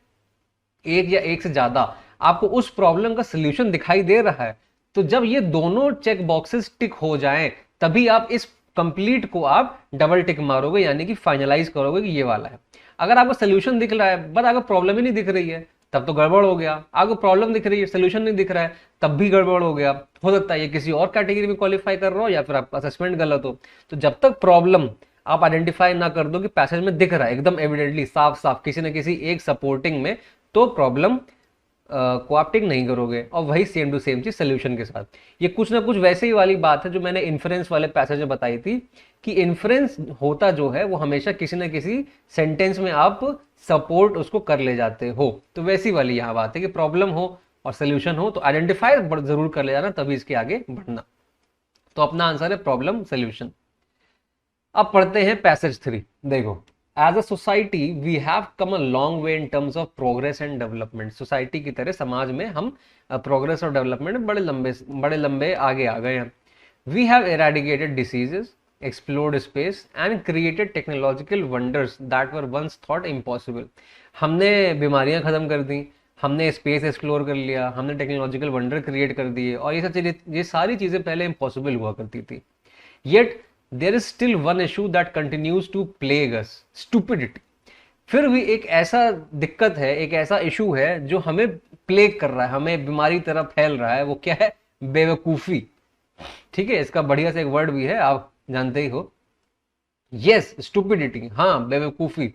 एक या एक से ज्यादा आपको उस प्रॉब्लम का सोल्यूशन दिखाई दे रहा है? तो जब ये दोनों चेक बॉक्सेस टिक हो जाएं, तभी आप इस कंप्लीट को आप डबल टिक मारोगे, यानी कि फाइनलाइज करोगे कि ये वाला है। अगर आपको सोल्यूशन दिख रहा है बट आपको प्रॉब्लम ही नहीं दिख रही है, तब तो गड़बड़ हो गया। आपको प्रॉब्लम दिख रही है, सोल्यूशन नहीं दिख रहा है, तब भी गड़बड़ हो गया। हो सकता है ये किसी और कैटेगरी में क्वालिफाई कर रहा हो, या फिर आपका असेसमेंट गलत हो। तो जब तक प्रॉब्लम आप आइडेंटिफाई ना कर दो कि पैसेज में दिख रहा है एकदम एविडेंटली साफ साफ किसी न किसी एक सपोर्टिंग में, तो प्रॉब्लम को आप टिक नहीं करोगे। और वही सेम टू सेम चीज सोल्यूशन के साथ। ये कुछ ना कुछ वैसे ही वाली बात है जो मैंने इन्फ्रेंस वाले पैसेज में बताई थी, कि इन्फ्रेंस होता जो है वो हमेशा किसी न किसी सेंटेंस में आप सपोर्ट उसको कर ले जाते हो। तो वैसी वाली यहाँ बात है कि प्रॉब्लम हो और सोल्यूशन हो तो आइडेंटिफाई जरूर कर ले जाना, तभी इसके आगे बढ़ना। तो अपना आंसर है प्रॉब्लम सोल्यूशन। अब पढ़ते हैं पैसेज 3। देखो, as a society we have come a long way in terms of progress and development. Society की तरह समाज में हम प्रोग्रेस और डेवलपमेंट में बड़े लंबे आगे आ गए हैं। We have eradicated diseases, explored space and created technological wonders that were once thought impossible। हमने बीमारियां खत्म कर दी, हमने स्पेस एक्सप्लोर कर लिया, हमने टेक्नोलॉजिकल वंडर क्रिएट कर दिए, और ये सब चीजें, ये सारी चीजें पहले इम्पॉसिबल हुआ करती थी। Yet there is still one issue that continues to plague us, stupidity. फिर भी एक ऐसा दिक्कत है, एक ऐसा इशू है जो हमें प्लेग कर रहा है, हमें बीमारी तरह फैल रहा है। वो क्या है? बेवकूफी। ठीक है, इसका बढ़िया से एक वर्ड भी है, आप जानते ही हो। यस, स्टूपिडिटी, हाँ बेवकूफी।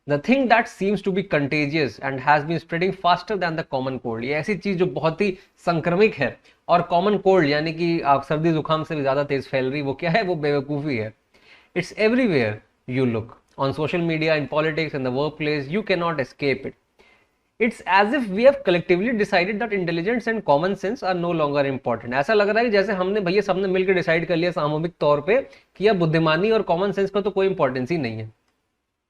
The thing that seems to be contagious and has been spreading faster than the common cold. ये ऐसी चीज जो बहुत ही संक्रमिक है, और कॉमन कोल्ड यानी कि आप सर्दी जुकाम से भी ज्यादा तेज फैल रही, वो क्या है? वो बेवकूफी है। It's everywhere you look, on social media, in politics, in the workplace, you can not escape it. It's as if we have collectively decided that intelligence and common sense are no longer important. ऐसा लग रहा है कि जैसे हमने भैया सबने मिलकर डिसाइड कर लिया सामूहिक तौर पे कि अब बुद्धिमानी और कॉमन सेंस का तो कोई इंपॉर्टेंस ही नहीं है।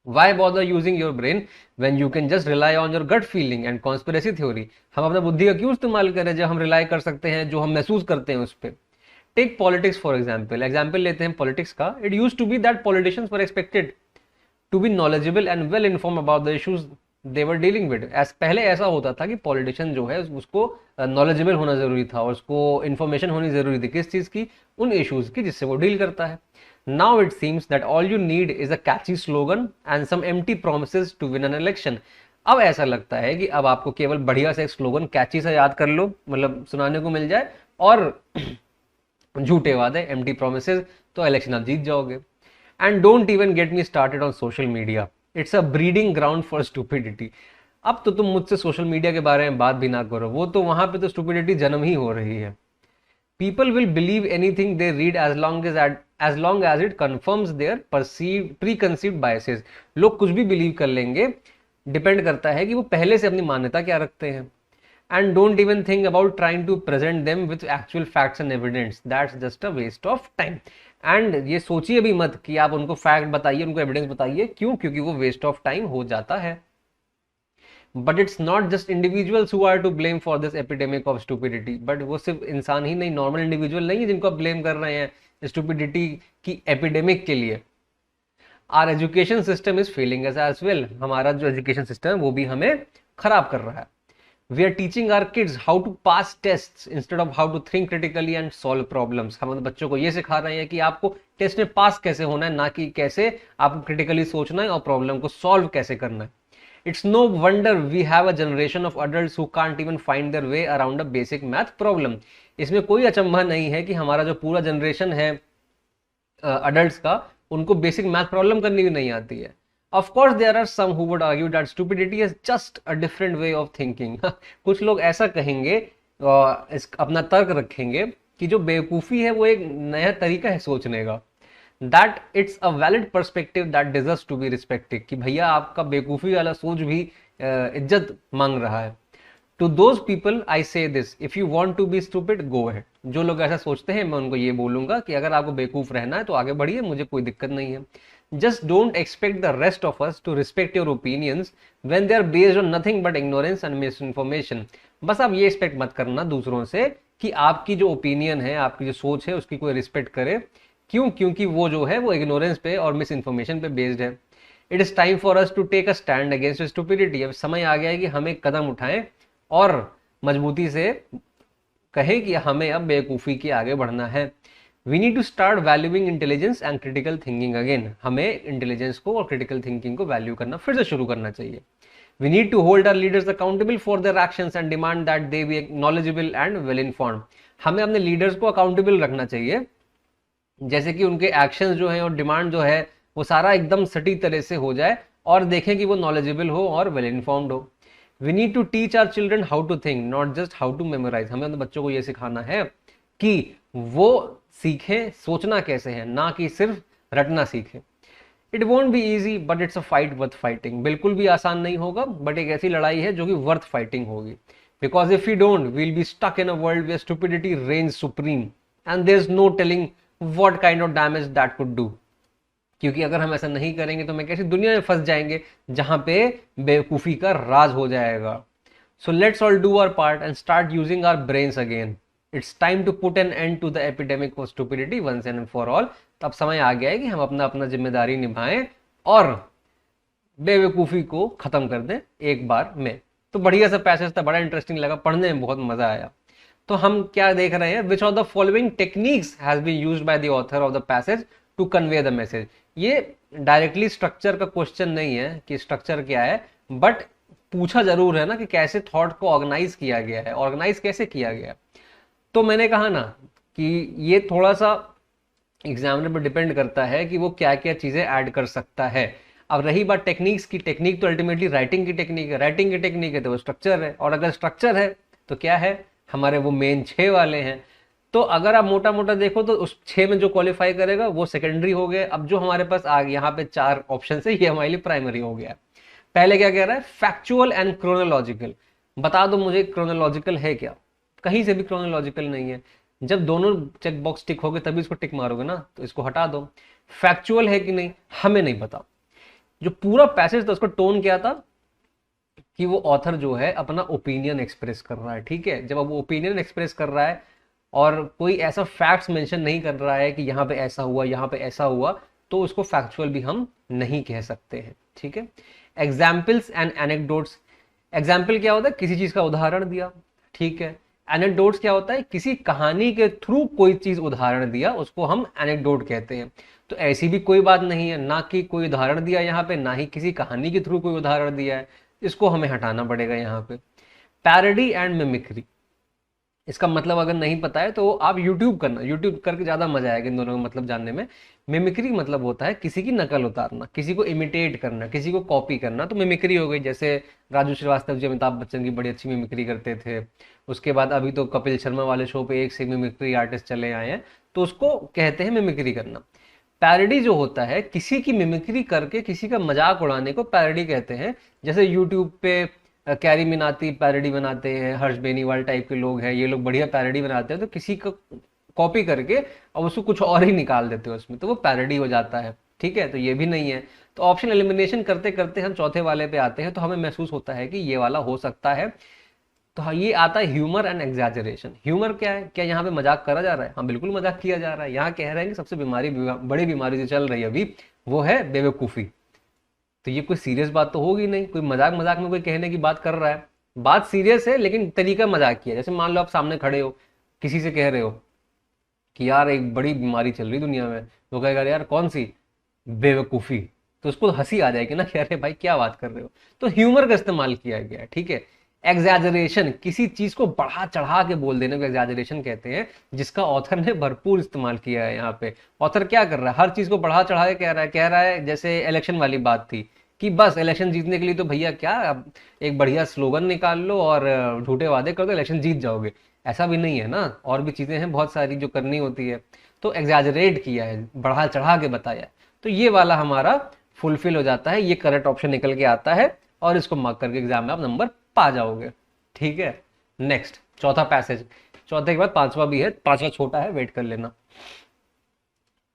Why bother using your brain when you can just rely on your gut feeling and conspiracy theory? हम अपना बुद्धि का क्यों इस्तेमाल करें जब हम रिलाई कर सकते हैं जो हम महसूस करते हैं उस पर। Take politics for example, example लेते हैं पॉलिटिक्स का। It used to be that politicians were expected to be knowledgeable and well inform about the issues they were dealing with. पहले ऐसा होता था कि पॉलिटिशियन जो है उसको नॉलेजेबल होना जरूरी था, और उसको इन्फॉर्मेशन होनी जरूरी थी किस चीज की? उन इश्यूज की जिससे वो डील करता है। Now it seems that all you need is a catchy slogan and some empty promises to win an election. अब ऐसा लगता है कि अब आपको केवल बढ़िया से एक स्लोगन कैची सा याद कर लो, मतलब सुनाने को मिल जाए, और झूठे वादे, एम्प्टी प्रोमिसेस, तो इलेक्शन आप जीत जाओगे। And don't even get me started on social media, it's a breeding ground for stupidity. अब तो तुम मुझसे सोशल मीडिया के बारे में बात भी ना करो, वो तो वहां पे तो स्टूपिडिटी जन्म ही हो रही है। People will believe anything they read as long as it confirms their perceive preconceived biases. लोग कुछ भी बिलीव कर लेंगे, डिपेंड करता है कि वो पहले से अपनी मान्यता क्या रखते हैं। And don't even think about trying to present them with actual facts and evidence, that's just a waste of time. And ये सोचिए भी मत कि आप उनको फैक्ट बताइए, उनको एविडेंस बताइए, क्यों? क्योंकि वो वेस्ट ऑफ टाइम हो जाता है। But it's not just individuals who are to blame for this epidemic of stupidity. But वो सिर्फ इंसान ही नहीं, नॉर्मल इंडिविजुअल नहीं है जिनको आप ब्लेम कर रहे हैं स्टूपिडिटी की एपिडेमिक के लिए। Our education system is failing as well, हमारा जो एजुकेशन सिस्टम है वो भी हमें खराब कर रहा है। We are teaching our kids how to pass test instead of how to think critically and solve problems. हम बच्चों को ये सिखा रहे हैं कि आपको टेस्ट में पास कैसे होना है, ना कि कैसे आपको क्रिटिकली सोचना है और प्रॉब्लम को सॉल्व कैसे करना है। It's no wonder we have a generation of adults who can't even find their way around a basic math problem. इसमें कोई अचंभा नहीं है कि हमारा जो पूरा जनरेशन है अडल्ट्स का, उनको बेसिक मैथ प्रॉब्लम करनी भी नहीं आती है। Of course there are some who would argue that stupidity is just a different way of thinking. कुछ लोग ऐसा कहेंगे, अपना तर्क रखेंगे कि जो बेवकूफ़ी है वो एक नया तरीका है सोचने का। That it's a valid perspective that deserves to be respected, कि भैया आपका बेवकूफ़ी वाला सोच भी इज्जत मांग रहा है। To those people I say this, if you want to be stupid go ahead. जो लोग ऐसा सोचते हैं मैं उनको ये बोलूंगा कि अगर आपको बेवकूफ़ रहना है तो आगे बढ़िए, मुझे कोई दिक्कत नहीं है। Just don't expect the rest of us to respect your opinions when they are based on nothing but ignorance and misinformation. बस आप ये एक्सपेक्ट मत करना दूसरों से कि आपकी जो ओपिनियन है, आपकी जो सोच है, उसकी कोई रिस्पेक्ट करे। क्यों? क्योंकि वो जो है वो इग्नोरेंस पे और मिस इन्फॉर्मेशन पे बेस्ड है। It is time for us to take a stand against stupidity. अब समय आ गया है कि हम एक कदम उठाएं और मजबूती से कहें कि हमें अब बेवकूफ़ी के आगे बढ़ना है। We need to start valuing intelligence and critical thinking again. हमें इंटेलिजेंस को और क्रिटिकल थिंकिंग को वैल्यू करना फिर से शुरू करना चाहिए। We need to hold our leaders accountable for their actions and demand that they be knowledgeable and well informed. हमें अपने लीडर्स को अकाउंटेबल रखना चाहिए, जैसे कि उनके एक्शंस जो हैं और डिमांड जो है वो सारा एकदम सटीक तरह से हो जाए, और देखें कि वो नॉलेजेबल हो और वेल इन्फॉर्म्ड हो। We need to teach our children how to think, not just how to memorize. हमें अपने बच्चों को ये सिखाना है कि वो सीखें सोचना कैसे है, ना कि सिर्फ रटना सीखें। It won't be easy but it's a fight worth fighting. बिल्कुल भी आसान नहीं होगा, बट एक ऐसी लड़ाई है जो कि वर्थ फाइटिंग होगी। Because if you don't we'll be stuck in a world where stupidity reigns supreme and there is no telling what kind of damage that could do. क्योंकि अगर हम ऐसा नहीं करेंगे तो मैं कैसी दुनिया में फंस जाएंगे जहां पे बेवकूफ़ी का राज हो जाएगा। So let's all do our part and start using our brains again. It's time to put an end to the epidemic of stupidity once and for all. तब समय आ गया है कि हम अपना अपना जिम्मेदारी निभाएं और बेवकूफ़ी को ख़त्म कर दें एक बार में। तो बढ़िया सा पैसेज था, बड़ा इंटरेस्टिंग लगा, पढ़ने में बहुत मज़ा आया। तो हम क्या देख रहे हैं, which of the following techniques has been used by the author of the passage to convey the message. ये डायरेक्टली स्ट्रक्चर का क्वेश्चन नहीं है कि स्ट्रक्चर क्या है, बट पूछा जरूर है ना कि कैसे थॉट को ऑर्गेनाइज किया गया है, ऑर्गेनाइज कैसे किया गया। तो मैंने कहा ना कि ये थोड़ा सा एग्जामिनर पर डिपेंड करता है कि वो क्या क्या चीज़ें ऐड कर सकता है। अब रही बात टेक्निक्स की, टेक्निक तो अल्टीमेटली राइटिंग की टेक्निक है, राइटिंग की टेक्निक है तो वो स्ट्रक्चर है, और अगर स्ट्रक्चर है तो क्या है, हमारे वो मेन 6 वाले हैं। तो अगर आप मोटा मोटा देखो तो उस 6 में जो क्वालिफाई करेगा वो सेकेंडरी हो गए। अब जो हमारे पास आ यहाँ पे 4 ऑप्शन है, ये हमारे लिए प्राइमरी हो गया। पहले क्या कह रहा है, फैक्चुअल एंड क्रोनोलॉजिकल। बता दो मुझे क्रोनोलॉजिकल है क्या? कहीं से भी क्रोनोलॉजिकल नहीं है। जब दोनों चेक बॉक्स टिक हो गए तभी इसको टिक मारोगे ना, तो इसको हटा दो। फैक्चुअल है कि नहीं हमें नहीं पता। जो पूरा पैसेज था उसका टोन क्या था कि वो ऑथर जो है अपना ओपिनियन एक्सप्रेस कर रहा है, ठीक है। जब वो ओपिनियन एक्सप्रेस कर रहा है और कोई ऐसा फैक्ट्स मेंशन नहीं कर रहा है कि यहाँ पे ऐसा हुआ, यहाँ पे ऐसा हुआ, तो उसको फैक्चुअल भी हम नहीं कह सकते हैं, ठीक है। Examples and anecdotes. एग्जाम्पल क्या होता है, किसी चीज का उदाहरण दिया, ठीक है। एनेक्डोट्स क्या होता है, किसी कहानी के थ्रू कोई चीज उदाहरण दिया, उसको हम एनेक्डोट कहते हैं। तो ऐसी भी कोई बात नहीं है, ना कि कोई उदाहरण दिया यहाँ पे, ना ही किसी कहानी के थ्रू कोई उदाहरण दिया है, इसको हमें हटाना पड़ेगा यहाँ पे। पैरोडी एंड मिमिक्री, इसका मतलब अगर नहीं पता है तो आप यूट्यूब करना, यूट्यूब करके ज़्यादा मजा आएगा इन दोनों का मतलब जानने में। मिमिक्री मतलब होता है किसी की नकल उतारना, किसी को इमिटेट करना, किसी को कॉपी करना, तो मिमिक्री हो गई। जैसे राजू श्रीवास्तव जी अमिताभ बच्चन की बड़ी अच्छी मिमिक्री करते थे। उसके बाद अभी तो कपिल शर्मा वाले शो पे एक से मिमिक्री आर्टिस्ट चले आए हैं, तो उसको कहते हैं मिमिक्री करना। पैरोडी जो होता है किसी की मिमिक्री करके किसी का मजाक उड़ाने को पैरोडी कहते हैं। जैसे यूट्यूब पे कैरी मिनाती पैरोडी बनाते हैं, हर्ष बेनीवाल टाइप के लोग हैं, ये लोग बढ़िया पैरोडी बनाते हैं, तो किसी का कॉपी करके और उसको कुछ और ही निकाल देते हो उसमें, तो वो पैरोडी हो जाता है। ठीक है, तो ये भी नहीं है। तो ऑप्शन एलिमिनेशन करते करते हम चौथे वाले पे आते हैं, तो हमें महसूस होता है कि ये वाला हो सकता है। तो हाँ, ये आता है ह्यूमर एंड एग्जैजरेशन। ह्यूमर क्या है, क्या यहाँ पे मजाक करा जा रहा है? हाँ बिल्कुल मजाक किया जा रहा है। यहाँ कह रहे हैं कि सबसे बड़ी बीमारी जो चल रही है अभी, वो है बेवकूफ़ी। तो ये कोई सीरियस बात तो होगी नहीं, कोई मजाक मजाक में कोई कहने की बात कर रहा है। बात सीरियस है लेकिन तरीका मजाक किया। जैसे मान लो आप सामने खड़े हो, किसी से कह रहे हो कि यार एक बड़ी बीमारी चल रही दुनिया में, तो कहेगा यार कौन सी? बेवकूफ़ी। तो उसको हंसी आ जाएगी ना कि अरे भाई क्या बात कर रहे हो। तो ह्यूमर का इस्तेमाल किया गया है। ठीक है। एग्जैजरेशन, किसी चीज को बढ़ा चढ़ा के बोल देने को एग्जैजरेशन कहते हैं, जिसका ऑथर ने भरपूर इस्तेमाल किया है यहाँ पे। ऑथर क्या कर रहा है, हर चीज को बढ़ा चढ़ा के कह रहा है जैसे इलेक्शन वाली बात थी कि बस इलेक्शन जीतने के लिए तो भैया क्या, अब एक बढ़िया स्लोगन निकाल लो और झूठे वादे कर दो, इलेक्शन जीत जाओगे। ऐसा भी नहीं है ना, और भी चीजें हैं बहुत सारी जो करनी होती है। तो एग्जैजरेट किया है, बढ़ा चढ़ा के बताया है। तो ये वाला हमारा फुलफिल हो जाता है, ये करेक्ट ऑप्शन निकल के आता है और इसको मार्क करके एग्जाम में आप नंबर पा जाओगे। ठीक है, नेक्स्ट चौथा पैसेज। चौथे के बाद पांचवा भी है, पांचवा छोटा है, वेट कर लेना।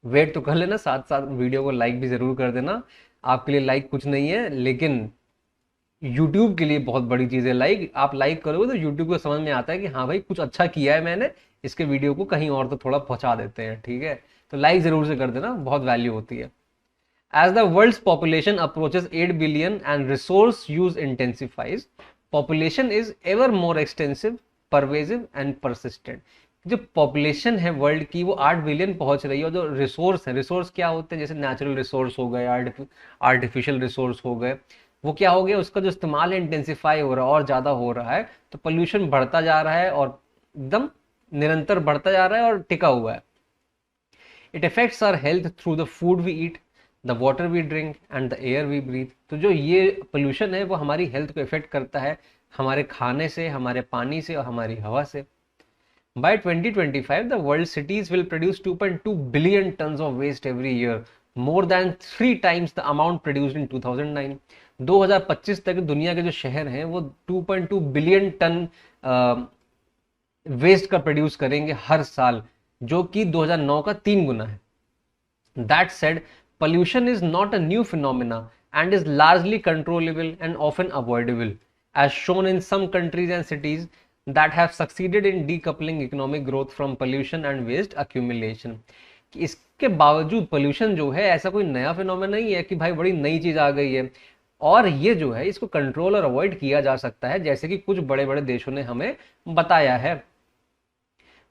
वेट तो कर लेना, साथ साथ वीडियो को लाइक भी जरूर कर देना। आपके लिए लाइक कुछ नहीं है, लेकिन यूट्यूब के लिए बहुत बड़ी चीज है लाइक। आप लाइक करोगे तो यूट्यूब को समझ में आता है कि हाँ भाई कुछ अच्छा किया है मैंने, इसके वीडियो को कहीं और तो थोड़ा पहुंचा देते हैं। ठीक है, तो लाइक जरूर से कर देना, बहुत वैल्यू होती है। As the world's population approaches 8 billion and resource use intensifies, population is ever more extensive, pervasive and persistent. जो पॉपुलेशन है वर्ल्ड की वो 8 बिलियन पहुंच रही है, और जो रिसोर्स है, रिसोर्स क्या होते हैं, जैसे नेचुरल रिसोर्स हो गए, आर्टिफिशियल रिसोर्स हो गए, वो क्या हो गया, उसका जो इस्तेमाल है इंटेंसिफाई हो रहा है और ज़्यादा हो रहा है। तो पोल्यूशन बढ़ता जा रहा है और एकदम निरंतर बढ़ता जा रहा है और टिका हुआ है। It affects our health through the food we eat, the water we drink and the air we breathe. तो जो ये पोल्यूशन है वो हमारी हेल्थ को इफेक्ट करता है, हमारे खाने से, हमारे पानी से और हमारी हवा से। By 2025, the world cities will produce 2.2 billion tons of waste every year, more than 3 times the amount produced in 2009. 2025 तक दुनिया के जो शहर हैं वो 2.2 बिलियन टन वेस्ट का प्रोड्यूस करेंगे हर साल, जो कि 2009 का 3 गुना है। That said, pollution is not a new phenomena and is largely controllable and often avoidable, as shown in some countries and cities that have succeeded in decoupling economic growth from pollution and waste accumulation. इसके बावजूद पोल्यूशन जो है ऐसा कोई नया फिनोमेना नहीं है कि भाई बड़ी नई चीज आ गई है, और ये जो है इसको कंट्रोल और अवॉइड किया जा सकता है, जैसे कि कुछ बड़े बड़े देशों ने हमें बताया है।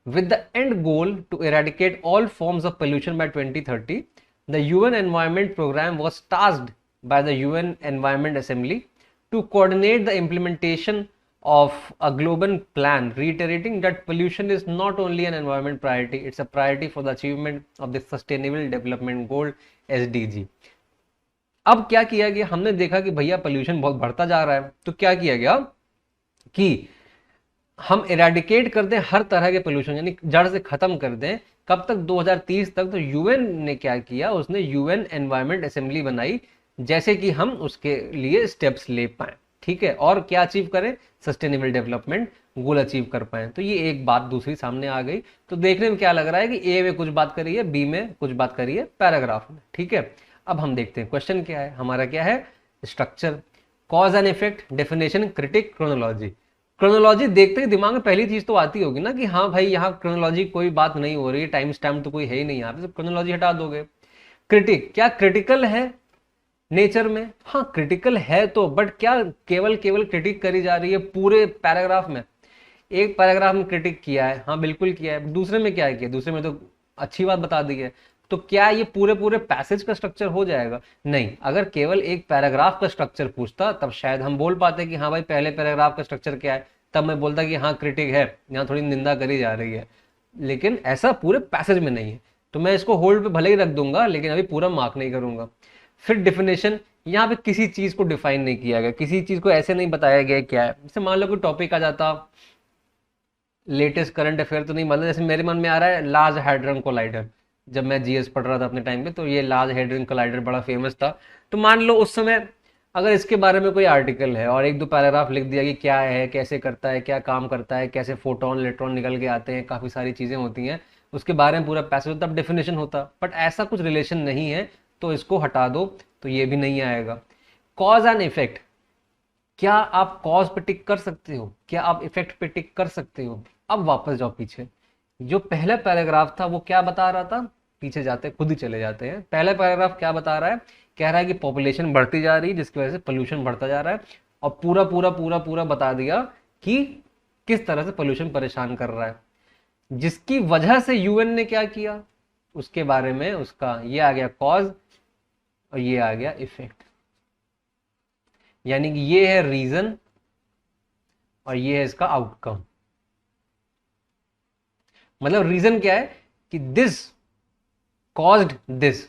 With the end goal to eradicate all forms of pollution by 2030, the UN Environment Programme was tasked by the UN Environment Assembly to coordinate the implementation of a global plan, reiterating that pollution is not only an environment priority, it's a priority for the achievement of the Sustainable Development Goal SDG. अब क्या किया गया, हमने देखा कि भैया पोल्यूशन बहुत बढ़ता जा रहा है, तो क्या किया गया कि हम इरेडिकेट कर दें हर तरह के पोल्यूशन, यानी जड़ से खत्म कर दें। कब तक? 2030 तक। तो यूएन ने क्या किया, उसने यूएन एनवायरनमेंट असेंबली बनाई, जैसे कि हम उसके लिए स्टेप्स ले पाए। ठीक है, और क्या अचीव करें, सस्टेनेबल डेवलपमेंट गोल अचीव कर पाए। तो ये एक बात दूसरी सामने आ गई। तो देखने में क्या लग रहा है कि ए में कुछ बात करी है, बी में कुछ बात करी है, पैराग्राफ में। ठीक है, अब हम देखते हैं क्वेश्चन क्या है हमारा। क्या है? Structure, cause and effect, definition, critic, chronology. Chronology देखते ही दिमाग में पहली चीज तो आती होगी ना कि हाँ भाई यहाँ क्रोनोलॉजी कोई बात नहीं हो रही है, टाइम स्टैम्प तो कोई है ही नहीं यहाँ पे, तो क्रोनोलॉजी हटा दोगे। क्रिटिक, क्या क्रिटिकल है नेचर में? हाँ क्रिटिकल है तो, बट क्या केवल क्रिटिक करी जा रही है पूरे पैराग्राफ में? एक पैराग्राफ में क्रिटिक किया है, हाँ बिल्कुल किया है, दूसरे में क्या किया, दूसरे में तो अच्छी बात बता दी है। तो क्या ये पूरे पूरे पैसेज का स्ट्रक्चर हो जाएगा? नहीं। अगर केवल एक पैराग्राफ का स्ट्रक्चर पूछता तब शायद हम बोल पाते कि हाँ भाई पहले पैराग्राफ का स्ट्रक्चर क्या है, तब मैं बोलता कि हाँ क्रिटिक है, यहाँ थोड़ी निंदा करी जा रही है। लेकिन ऐसा पूरे पैसेज में नहीं है, तो मैं इसको होल्ड पे भले ही रख दूंगा, लेकिन अभी पूरा मार्क नहीं करूंगा। फिर डिफिनेशन, यहाँ पे किसी चीज को डिफाइन नहीं किया गया, किसी चीज को ऐसे नहीं बताया गया क्या है। जैसे मान लो कोई टॉपिक आ जाता, लेटेस्ट करंट अफेयर तो नहीं, मतलब जैसे मेरे मन में आ रहा है लार्ज हैड्रन कोलाइडर, जब मैं जीएस पढ़ रहा था अपने टाइम पे, तो ये लार्ज हैड्रन कोलाइडर बड़ा फेमस था। तो मान लो उस समय अगर इसके बारे में कोई आर्टिकल है और एक दो पैराग्राफ लिख दिया कि क्या है, कैसे करता है, क्या काम करता है, कैसे फोटोन इलेक्ट्रॉन निकल के आते हैं, काफ़ी सारी चीज़ें होती हैं, उसके बारे में पूरा पैसेज होता, तब डेफिनेशन होता। बट ऐसा कुछ रिलेशन नहीं है, तो इसको हटा दो, तो ये भी नहीं आएगा। कॉज एंड इफेक्ट, क्या आप कॉज पे टिक कर सकते हो? क्या आप इफेक्ट पे टिक कर सकते हो? अब वापस जाओ पीछे, जो पहला पैराग्राफ था वो क्या बता रहा था? पीछे जाते खुद ही चले जाते हैं। पहला पैराग्राफ क्या बता रहा है? कह रहा है कि पॉपुलेशन बढ़ती जा रही है जिसकी वजह से पोल्यूशन बढ़ता जा रहा है, और पूरा पूरा पूरा पूरा बता दिया कि किस तरह से पोल्यूशन परेशान कर रहा है, जिसकी वजह से यूएन ने क्या किया उसके बारे में, उसका ये आ गया कॉज और ये आ गया इफेक्ट। यानी कि ये है रीजन और ये है इसका आउटकम। मतलब रीजन क्या है कि दिस कॉज्ड दिस,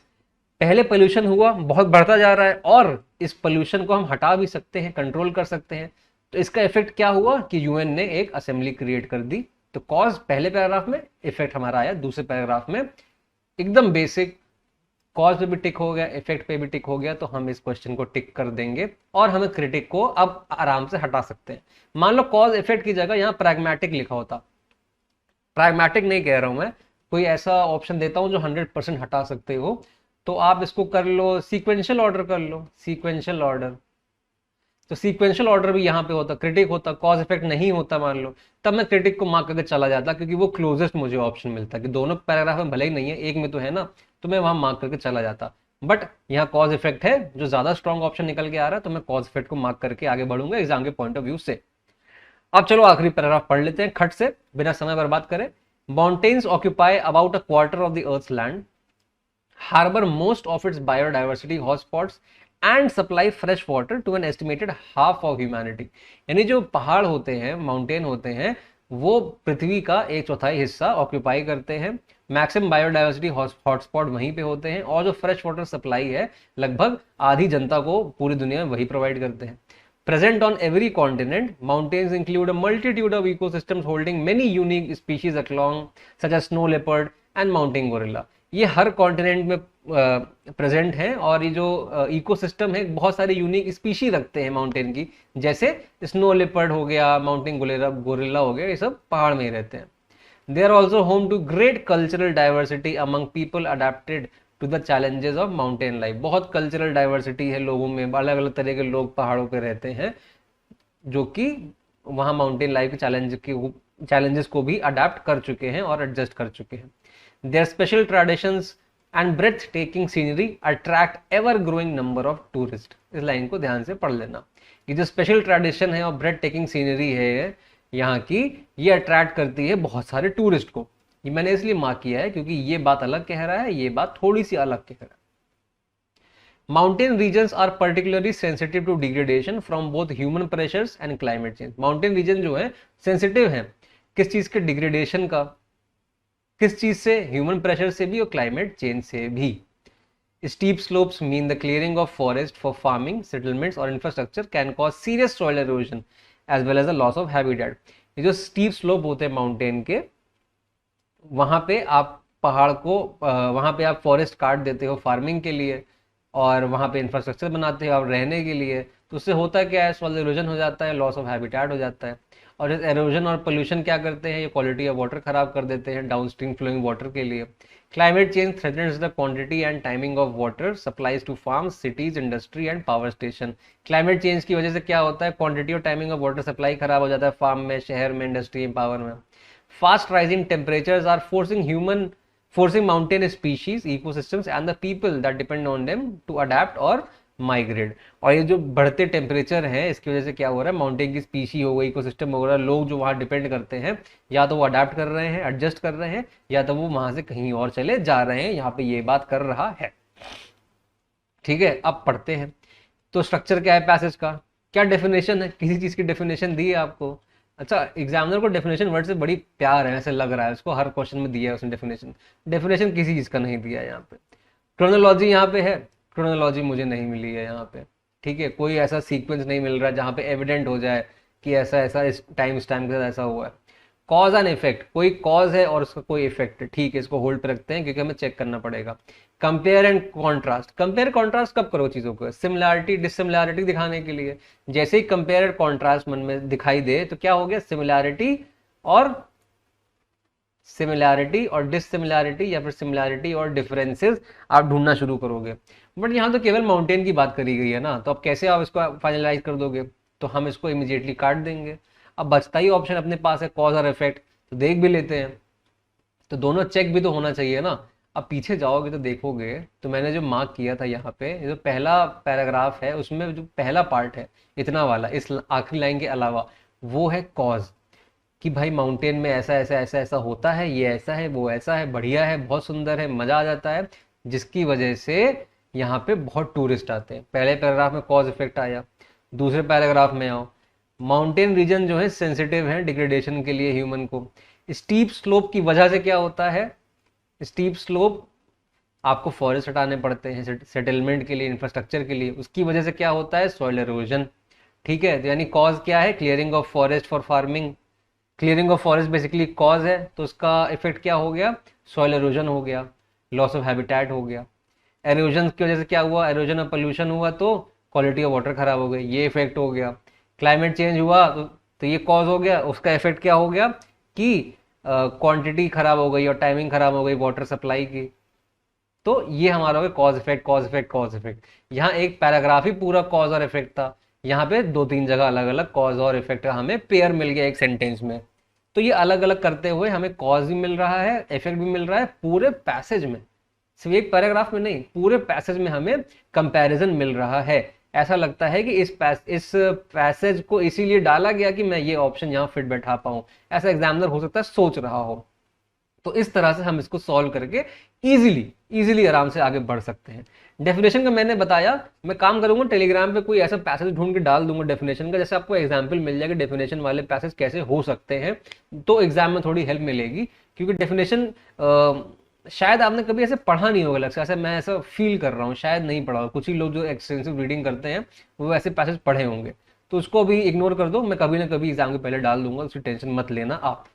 पहले पोल्यूशन हुआ, बहुत बढ़ता जा रहा है, और इस पोल्यूशन को हम हटा भी सकते हैं, कंट्रोल कर सकते हैं। तो इसका इफेक्ट क्या हुआ कि यूएन ने एक असेंबली क्रिएट कर दी। तो कॉज पहले पैराग्राफ में, इफेक्ट हमारा आया दूसरे पैराग्राफ में। एकदम बेसिक, कॉज पे भी टिक हो गया, इफेक्ट पे भी टिक हो गया, तो हम इस क्वेश्चन को टिक कर देंगे और हमें क्रिटिक को अब आराम से हटा सकते हैं। मान लो कॉज इफेक्ट की जगह यहाँ प्रैग्मेटिक लिखा होता, प्रैग्मेटिक नहीं कह रहा हूं मैं, कोई ऐसा ऑप्शन देता हूं जो 100% हटा सकते हो, तो आप इसको कर लो सीक्वेंशियल ऑर्डर कर लो, सीक्वेंशियल ऑर्डर। तो सीक्वेंशियल ऑर्डर भी यहाँ पे होता, क्रिटिक होता, कॉज इफेक्ट नहीं होता मान लो, तब मैं क्रिटिक को मार्क करके चला जाता, क्योंकि वो क्लोजेस्ट मुझे ऑप्शन मिलता कि दोनों पैराग्राफ में भले ही नहीं है, एक में तो है ना, तो मैं वहां मार्क करके चला जाता। बट यहाँ कॉज इफेक्ट है, जो ज्यादा स्ट्रॉन्ग ऑप्शन निकल के आ रहा है, तो मैं कॉज इफेक्ट को मार्क करके आगे बढ़ूंगा एग्जाम के पॉइंट ऑफ व्यू से। अब चलो आखिरी पैराग्राफ पढ़ लेते हैं खट से, बिना समय बर्बाद करें। Mountains occupy about a quarter of the Earth's land, harbor most of its biodiversity hotspots, and supply fresh water to an estimated half of humanity। यानी जो पहाड़ होते हैं, माउंटेन होते हैं, वो पृथ्वी का 1/4 हिस्सा ऑक्यूपाई करते हैं, मैक्सिमम बायोडाइवर्सिटी हॉटस्पॉट वहीं पे होते हैं, और जो फ्रेश वाटर सप्लाई है लगभग आधी जनता को पूरी दुनिया में वही प्रोवाइड करते हैं। Present on every continent, mountains include a multitude of ecosystems holding many unique species along, such as snow leopard and mountain gorilla। ये हर कॉन्टिनेंट में प्रेजेंट हैं, और ये जो इकोसिस्टम है बहुत सारी यूनिक स्पीशी रखते हैं माउंटेन की, जैसे स्नो लेपर्ड हो गया, माउंटेन गोरिल्ला हो गया, ये सब पहाड़ में ही रहते हैं। They are also home to great cultural diversity among people adapted to the challenges of mountain life. बहुत कल्चरल डाइवर्सिटी है लोगों में, अलग अलग तरह के लोग पहाड़ों पे रहते हैं, जो कि वहाँ माउंटेन लाइफ के चैलेंजेस को भी अडेप्ट कर चुके हैं और एडजस्ट कर चुके हैं। Their special traditions and breathtaking scenery attract ever growing number of tourist. इस लाइन को ध्यान से पढ़ लेना, ये जो स्पेशल ट्रेडिशन है और ब्रेथ टेकिंग सीनरी है यहाँ की, ये अट्रैक्ट करती है बहुत सारे टूरिस्ट को। ये मैंने इसलिए मार्क किया है क्योंकि ये बात अलग कह रहा है, ये बात थोड़ी सी अलग कह रहा है। Mountain regions are particularly sensitive to degradation from both human pressures and climate change. Mountain region जो है सेंसिटिव है किस चीज के? डिग्रेडेशन का। किस चीज से? ह्यूमन प्रेशर से भी और क्लाइमेट चेंज से भी। Steep slopes mean the clearing of forest for farming, settlements और infrastructure can cause serious soil erosion as well as the loss of habitat. ये जो स्टीप स्लोप होते हैं माउंटेन के, वहां पे आप पहाड़ को वहां पे आप फॉरेस्ट काट देते हो फार्मिंग के लिए, और वहां पे इंफ्रास्ट्रक्चर बनाते हो आप रहने के लिए, तो उससे होता क्या है? सॉइल एरोजन हो जाता है, लॉस ऑफ हैबिटेट हो जाता है। और इस एरोजन और पोल्यूशन क्या करते हैं? ये क्वालिटी ऑफ वाटर खराब कर देते हैं डाउनस्ट्रीम फ्लोइंग वाटर के लिए। Climate change threatens the quantity and timing of water supplies to farms, cities, industry and power station. Climate change की वजह से क्या होता है? क्वांटिटी और टाइमिंग ऑफ वाटर सप्लाई खराब हो जाता है फार्म में, शहर में, इंडस्ट्री में, पावर में। Fast rising temperatures are forcing mountain species, ecosystems and the people that depend on them to adapt or migrate. और ये जो बढ़ते टेम्परेचर है इसकी वजह से क्या हो रहा है, माउंटेन की स्पीशी हो गई, इकोसिस्टम हो रहा है, लोग जो वहाँ डिपेंड करते हैं या तो वो अडाप्ट कर रहे हैं, एडजस्ट कर रहे हैं, या तो वो वहां से कहीं और चले जा रहे हैं, यहाँ पे ये बात कर रहा है। ठीक है, अब पढ़ते हैं। तो स्ट्रक्चर क्या है पैसेज का, क्या डेफिनेशन है, किसी चीज की डेफिनेशन दी है आपको। अच्छा, एग्जामिनर को डेफिनेशन वर्ड से बड़ी प्यार है, ऐसे लग रहा है उसको, हर क्वेश्चन में दिया है उसने डेफिनेशन। डेफिनेशन किसी चीज का नहीं दिया है यहाँ पे। क्रोनोलॉजी यहाँ पे है, क्रोनोलॉजी मुझे नहीं मिली है यहाँ पे। ठीक है, कोई ऐसा सीक्वेंस नहीं मिल रहा है जहाँ पे एविडेंट हो जाए कि ऐसा ऐसा इस टाइम के साथ ऐसा हुआ है। कॉज एंड इफेक्ट, कोई कॉज है और उसका कोई इफेक्ट है, ठीक है, इसको होल्ड पे रखते हैं क्योंकि हमें चेक करना पड़ेगा। Compare and contrast, compare contrast कब करो चीजों को, सिमिलैरिटी डिसिमिलैरिटी दिखाने के लिए। जैसे ही कंपेयर एंड कॉन्ट्रास्ट मन में दिखाई दे तो क्या हो गया, सिमिलैरिटी और डिसिमिलैरिटी, या फिर सिमिलैरिटी और डिफरेंसेस आप ढूंढना शुरू करोगे। बट यहाँ तो केवल माउंटेन की बात करी गई है ना, तो अब कैसे आप इसको फाइनलाइज कर दोगे, तो हम इसको इमीडिएटली काट देंगे। अब बचता ही ऑप्शन अपने पास है कॉज और इफेक्ट, तो देख भी लेते हैं, तो दोनों चेक भी तो होना चाहिए ना। अब पीछे जाओगे तो देखोगे, तो मैंने जो मार्क किया था यहाँ पे, जो पहला पैराग्राफ है उसमें जो पहला पार्ट है इतना वाला, इस आखिरी लाइन के अलावा, वो है कॉज, कि भाई माउंटेन में ऐसा ऐसा ऐसा ऐसा होता है, ये ऐसा है, वो ऐसा है, बढ़िया है, बहुत सुंदर है, मजा आ जाता है, जिसकी वजह से यहाँ पे बहुत टूरिस्ट आते हैं। पहले पैराग्राफ में कॉज इफेक्ट आया। दूसरे पैराग्राफ में आओ, माउंटेन रीजन जो है सेंसिटिव है डिग्रेडेशन के लिए ह्यूमन को। स्टीप स्लोप की वजह से क्या होता है, स्टीप स्लोप आपको फॉरेस्ट हटाने पड़ते हैं सेटलमेंट के लिए, इंफ्रास्ट्रक्चर के लिए, उसकी वजह से क्या होता है, सॉइल एरोजन। ठीक है, तो यानी कॉज क्या है, clearing of forest for farming, clearing of forest basically cause है, तो उसका इफेक्ट क्या हो गया, सॉइल एरोजन हो गया, लॉस ऑफ हैबिटेट हो गया। एरोजन की वजह से क्या हुआ, एरोजन और पोल्यूशन हुआ तो क्वालिटी ऑफ वाटर खराब हो गई, ये इफेक्ट हो गया। क्लाइमेट चेंज हुआ तो ये कॉज हो गया, उसका इफेक्ट क्या हो गया कि क्वांटिटी खराब हो गई और टाइमिंग खराब हो गई वाटर सप्लाई की। तो ये हमारा हो गया cause effect, cause effect, cause effect. यहाँ एक पैराग्राफ ही पूरा कॉज और इफेक्ट था, यहाँ पे 2-3 जगह अलग अलग कॉज और इफेक्ट का हमें पेयर मिल गया एक सेंटेंस में। तो ये अलग अलग करते हुए हमें कॉज भी मिल रहा है, इफेक्ट भी मिल रहा है, पूरे पैसेज में, सिर्फ एक पैराग्राफ में नहीं, पूरे पैसेज में हमें कंपैरिजन मिल रहा है। ऐसा लगता है कि इस पैसेज को इसीलिए डाला गया कि मैं ये ऑप्शन यहाँ फिट बैठा पाऊं, ऐसा एग्जामिनर हो सकता है सोच रहा हो। तो इस तरह से हम इसको सॉल्व करके इजीली आराम से आगे बढ़ सकते हैं। डेफिनेशन का मैंने बताया, मैं काम करूंगा टेलीग्राम पे कोई ऐसा पैसेज ढूंढ के डाल दूंगा डेफिनेशन का, जैसे आपको एग्जाम्पल मिल जाएगा डेफिनेशन वाले पैसेज कैसे हो सकते हैं, तो एग्जाम में थोड़ी हेल्प मिलेगी। क्योंकि डेफिनेशन शायद आपने कभी ऐसे पढ़ा नहीं होगा, लगता है ऐसा, मैं ऐसा फील कर रहा हूँ, शायद नहीं पढ़ा होगा। कुछ ही लोग जो एक्सटेंसिव रीडिंग करते हैं वो ऐसे पैसेज पढ़े होंगे, तो उसको भी इग्नोर कर दो, मैं कभी ना कभी एग्जाम के पहले डाल दूंगा, उसकी टेंशन मत लेना आप।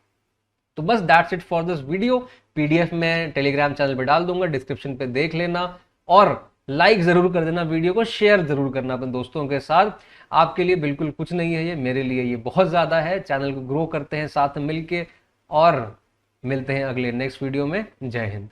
तो बस that's it for this video. PDF में टेलीग्राम चैनल पे डाल दूंगा, डिस्क्रिप्शन पे देख लेना, और लाइक जरूर कर देना, वीडियो को शेयर जरूर करना अपने दोस्तों के साथ। आपके लिए बिल्कुल कुछ नहीं है ये, मेरे लिए ये बहुत ज्यादा है। चैनल को ग्रो करते हैं साथ मिलके, और मिलते हैं अगले नेक्स्ट वीडियो में। जय हिंद।